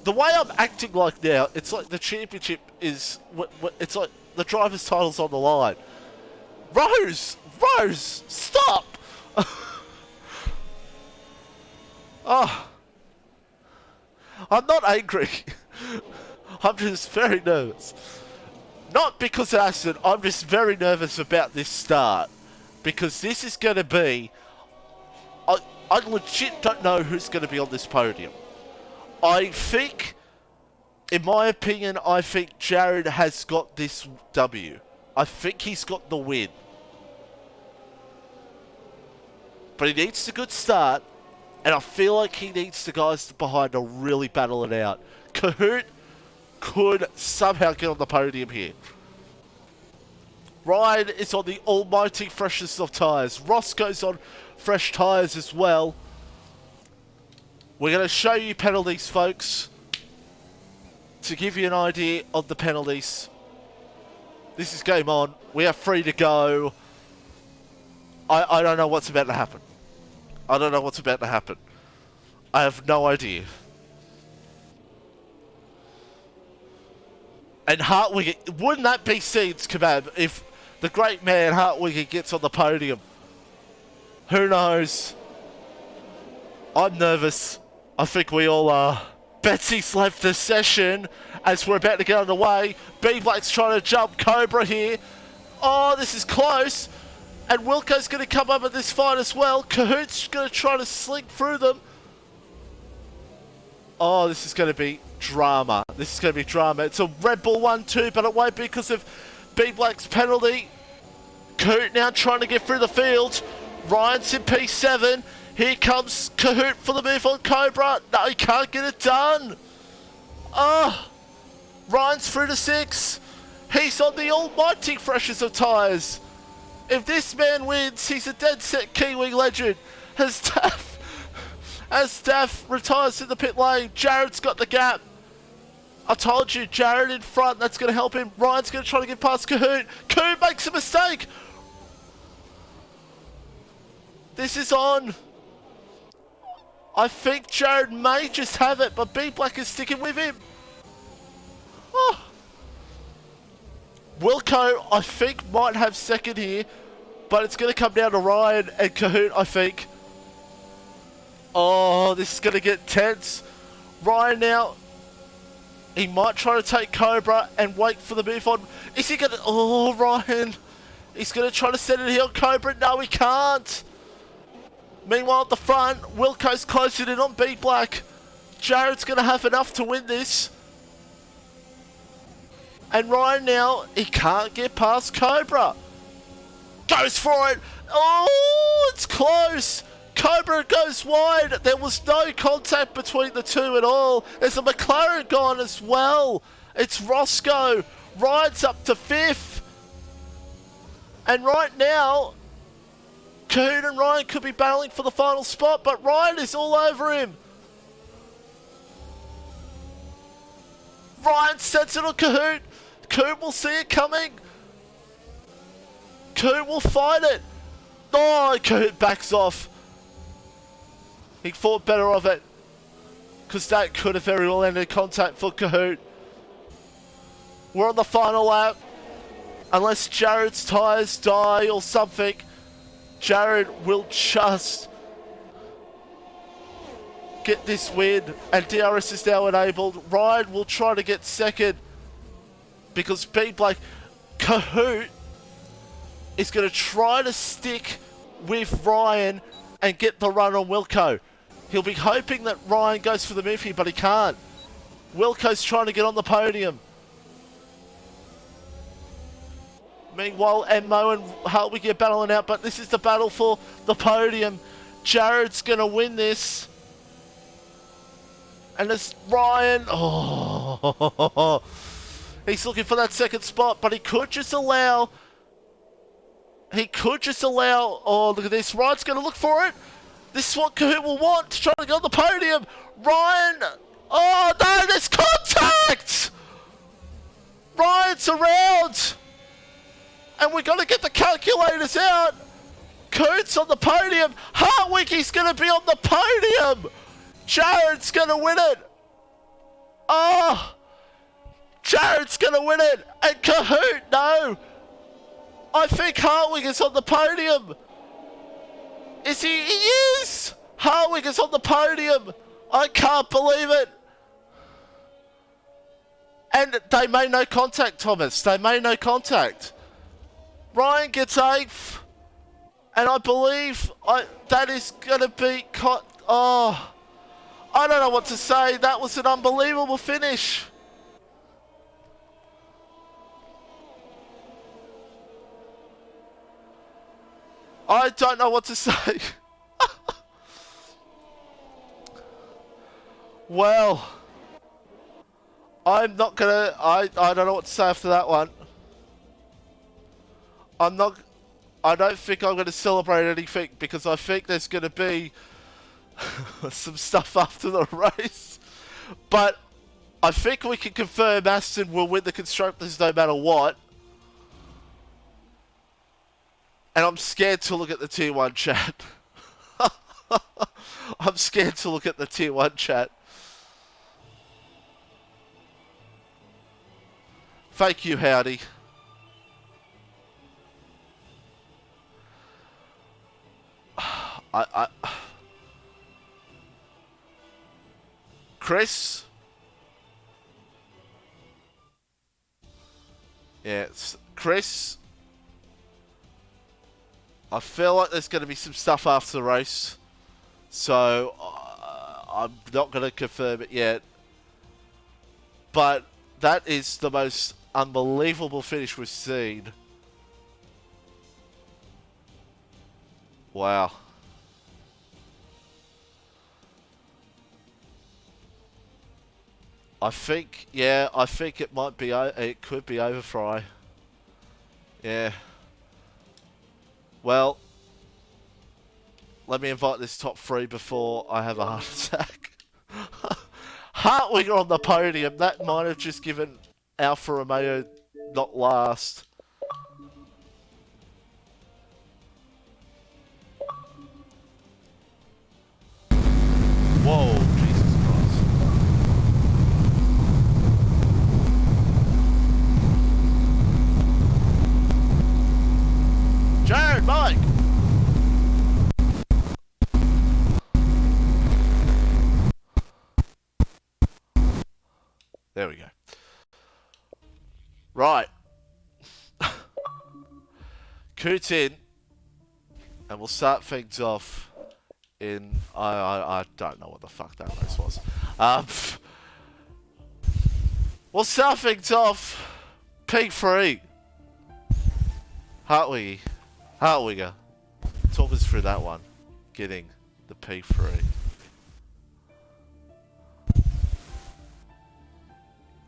The way I'm acting like now, it's like the championship is... It's like the driver's title's on the line. Rose! Rose! Stop! Oh. I'm not angry. I'm just very nervous. Not because of accident, I'm just very nervous about this start. Because this is going to be... I legit don't know who's going to be on this podium. I think, in my opinion, I think Jared has got this W. I think he's got the win. But he needs a good start, and I feel like he needs the guys behind to really battle it out. Kahoot could somehow get on the podium here. Ryan is on the almighty freshness of tyres. Roscoe's on fresh tyres as well. We're going to show you penalties, folks, to give you an idea of the penalties. This is game on. We are free to go. I don't know what's about to happen. I don't know what's about to happen. I have no idea. And Hartwig, wouldn't that be Seeds Kebab if the great man Hartwig gets on the podium? Who knows? I'm nervous. I think we all are. Betsy's left the session as we're about to get underway. B Black's trying to jump Cobra here. Oh, this is close. And Wilco's going to come up at this fight as well. Cahoot's going to try to slink through them. Oh, this is going to be drama. This is going to be drama. It's a Red Bull 1-2, but it won't be because of B Black's penalty. Cahoot now trying to get through the field. Ryan's in P7. Here comes Cahoot for the move on Cobra. No, he can't get it done. Oh, Ryan's through to 6. He's on the almighty freshest of tyres. If this man wins, he's a dead set Kiwi legend. As Daff retires to the pit lane, Jared's got the gap. I told you, Jared in front, that's going to help him. Ryan's going to try to get past Cahoot. Cahoot makes a mistake. This is on. I think Jared may just have it, but B Black is sticking with him. Oh. Wilco, I think, might have second here, but it's going to come down to Ryan and Cahoot, I think. Oh, this is going to get tense. Ryan now, he might try to take Cobra and wait for the move on. Is he going to... Oh, Ryan. He's going to try to set it here on Cobra. No, he can't. Meanwhile, at the front, Wilco's closing in on B Black. Jared's going to have enough to win this. And Ryan now, he can't get past Cobra. Goes for it. Oh, it's close. Cobra goes wide. There was no contact between the two at all. There's a McLaren gone as well. It's Roscoe. Ryan's up to 5th. And right now, Cahoot and Ryan could be battling for the final spot, but Ryan is all over him. Ryan sets it on Cahoot. Cahoot will see it coming. Cahoot will fight it. Oh, Cahoot backs off. He thought better of it, because that could have very well ended contact for Cahoot. We're on the final lap. Unless Jared's tyres die or something, Jared will just get this win, and DRS is now enabled. Ryan will try to get second, because B Black, Cahoot is going to try to stick with Ryan and get the run on Wilco. He'll be hoping that Ryan goes for the move here, but he can't. Wilco's trying to get on the podium. Meanwhile, Mo and Hartwig are battling out, but this is the battle for the podium. Jared's going to win this. And it's Ryan. Oh, he's looking for that second spot, but he could just allow... Oh, look at this. Ryan's going to look for it. This is what Cahoot will want to try to get on the podium. Ryan. Oh, no, there's contact. Ryan's around. And we've got to get the calculators out. Cahoot's on the podium. Hartwig's going to be on the podium. Jared's going to win it. Oh, Jared's going to win it. And Cahoot, no. I think Hartwig is on the podium. Is he? He is! Hartwig is on the podium. I can't believe it. And they made no contact, Thomas. They made no contact. Ryan gets 8th. And I believe that is going to be... Oh, I don't know what to say. That was an unbelievable finish. I don't know what to say. Well, I'm not gonna... I don't know what to say after that one. I don't think I'm gonna celebrate anything, because I think there's gonna be some stuff after the race. But I think we can confirm Aston will win the Constructors no matter what. And I'm scared to look at the tier 1 chat. I'm scared to look at the tier 1 chat. Thank you, Howdy. Chris? Yeah, it's Chris. I feel like there's going to be some stuff after the race. So, I'm not going to confirm it yet. But that is the most unbelievable finish we've seen. Wow. I think it might be, it could be over Fry. Yeah. Well, let me invite this top 3 before I have a heart attack. Hartwinger on the podium. That might have just given Alfa Romeo not last. Whoa, Jesus Christ. Jared, Mike! There we go. Right. Coot in. And we'll start things off in... I don't know what the fuck that race was. We'll start things off. P3. Hartwinger. Talk us through that one. Getting the P3.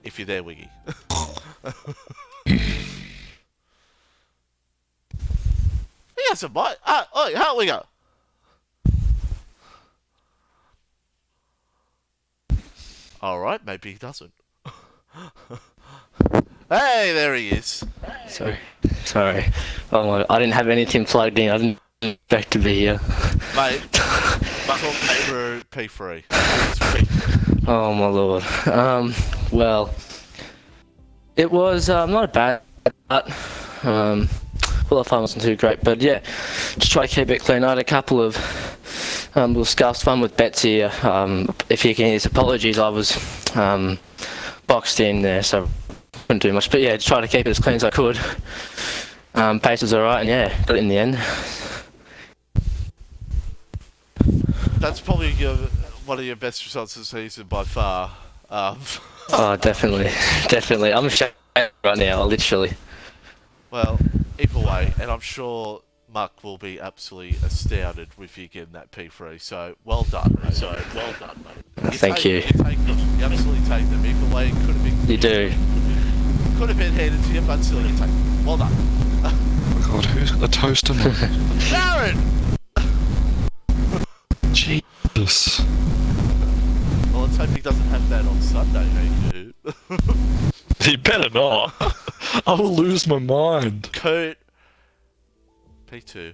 If you're there, Wiggy. He has a bite. Oh, Hartwinger. Alright, maybe he doesn't. Hey, there he is. Sorry. Oh my, I didn't have anything plugged in. I didn't expect to be here. Mate, talk me through P3. Oh my lord. Well, it was not a bad start. Well, the fun wasn't too great, but yeah, just try to keep it clean. I had a couple of little scuffs. Fun with Betsy. If you can hear his apologies, I was boxed in there, so couldn't do much. But yeah, just try to keep it as clean as I could. Pace was alright, and yeah, got it in the end. That's probably one of your best results this season by far. Oh, definitely. I'm ashamed right now, literally. Well, either way, and I'm sure Muck will be absolutely astounded with you getting that P3. So well done, mate. Thank you. You absolutely take them. Either way, it could have been. You do. Could have been handed to you, but still, you take them. Well done. Oh God, who's got the toaster? Sharon. Jesus. Well, let's hope he doesn't have that on Sunday, hey, dude. You better not. I will lose my mind. Kurt. P2.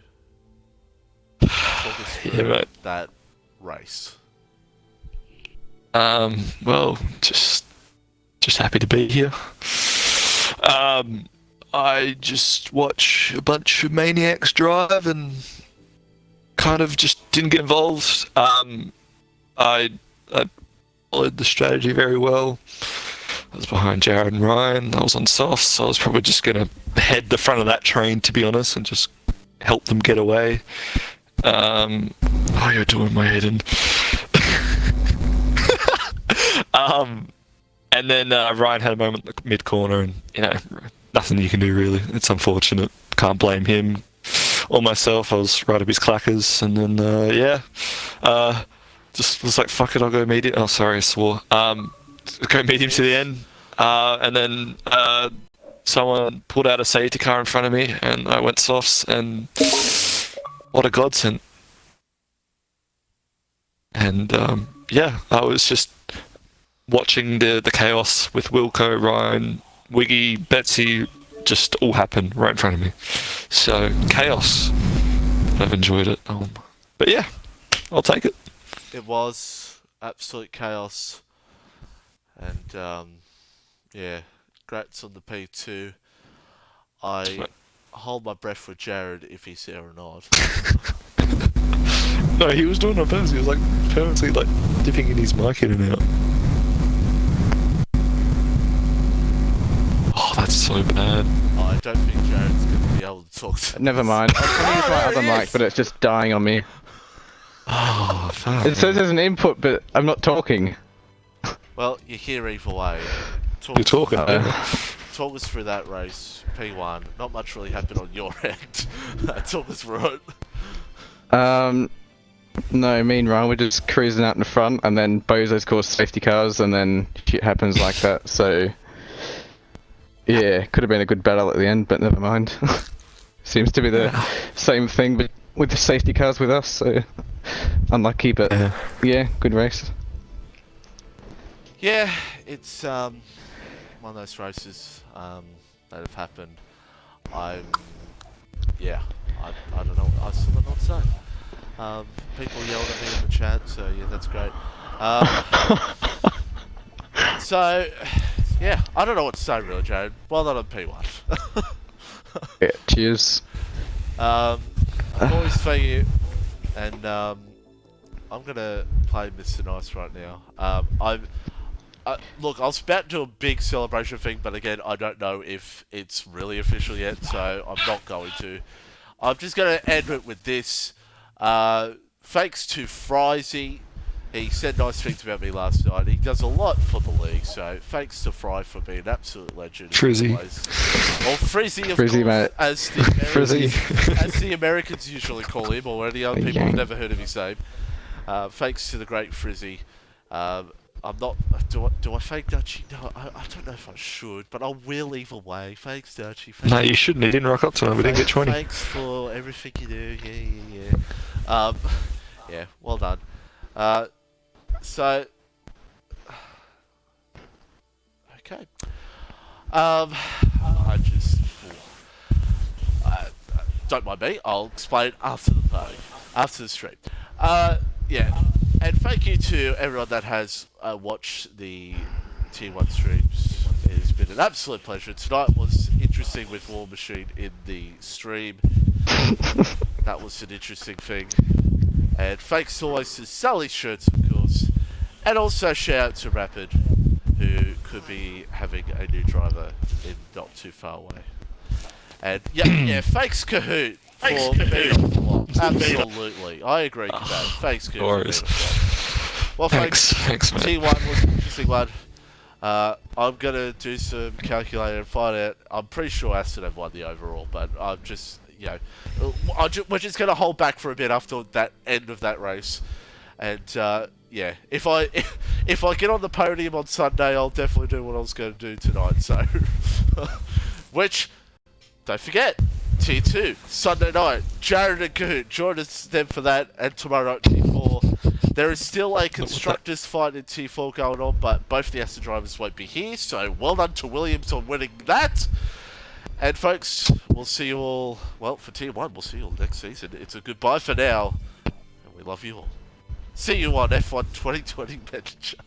Talk us through mate. that race. Well, just happy to be here. I just watch a bunch of maniacs drive and kind of just didn't get involved. I followed the strategy very well. I was behind Jared and Ryan. I was on softs, so I was probably just going to head the front of that train, to be honest, and just help them get away. Oh, you're doing my head in. And then Ryan had a moment mid-corner, and, you know, nothing you can do, really. It's unfortunate. Can't blame him or myself. I was right up his clackers, and then, just was like, fuck it, I'll go meet him. Oh, sorry, I swore. Go meet him to the end. And then someone pulled out a safety car in front of me, and I went softs, and what a godsend. And yeah, I was just watching the chaos with Wilco, Ryan, Wiggy, Betsy, just all happened right in front of me. So chaos. I've enjoyed it. But yeah, I'll take it. It was absolute chaos, and yeah, congrats on the P2. I hold my breath for Jared if he's there or not. No, he was doing it on purpose. He was like purposely like dipping in his mic in and out. Oh, that's so bad. Oh, I don't think Jared's going to be able to talk to Never mind. I was trying to use my other mic, but it's just dying on me. Oh, fuck. It says there's an input, but I'm not talking. Well, you're here either way. You're talking. Talk us through that race, P1. Not much really happened on your end. Talk us through it. No, me and Ryan were just cruising out in the front, and then Bozos caused safety cars, and then shit happens like that, so... Yeah, could have been a good battle at the end, but never mind. Seems to be the same thing, but with the safety cars with us, so... Unlucky, but yeah, good race. Yeah, it's one of those races that have happened. I don't know. I still don't know what to say. People yelled at me in the chat, so yeah, that's great. So yeah, I don't know what to say really, Jared. Well done on P1. Yeah, cheers. Boys for you, and I'm gonna play Mr. Nice right now. Look, I was about to do a big celebration thing, but again, I don't know if it's really official yet, so I'm not going to. I'm just going to end it with this. Thanks to Frizy. He said nice things about me last night. He does a lot for the league, so thanks to Fry for being an absolute legend. Frizzy. Or Frizzy, of Frizzy, course, mate. as the Americans usually call him, or any other people have never heard of his name. Thanks to the great Frizzy. I'm not. Do I fake Dutchy? No, I don't know if I should, but I will either way. Thanks, Dutchy. No, you shouldn't. He didn't rock up tonight. We didn't get 20. Thanks for everything you do. Yeah. Yeah. Well done. So. Okay. I just. Don't mind me. I'll explain after the party, after the stream. Yeah. And thank you to everyone that has watched the Tier 1 streams. It has been an absolute pleasure. Tonight was interesting with War Machine in the stream. That was an interesting thing. And thanks always to Sally Shirts, of course. And also shout out to Rapid, who could be having a new driver in not too far away. And yeah, thanks Kahoot. For being on the block. Absolutely. I agree with that. Thanks, Coop. Well, thanks, mate. T1 was an interesting one. I'm going to do some calculating and find out. I'm pretty sure Aston have won the overall, but I'm just, we're just going to hold back for a bit after that end of that race. And, yeah, if I get on the podium on Sunday, I'll definitely do what I was going to do tonight, so... Which, don't forget... Tier 2, Sunday night, Jared and Kahoot, join us then for that, and tomorrow night Tier 4. There is still a constructors fight in Tier 4 going on, but both the Aston drivers won't be here, so well done to Williams on winning that. And folks, we'll see you all, well, for Tier 1, we'll see you all next season. It's a goodbye for now, and we love you all. See you on F1 2020 Manager.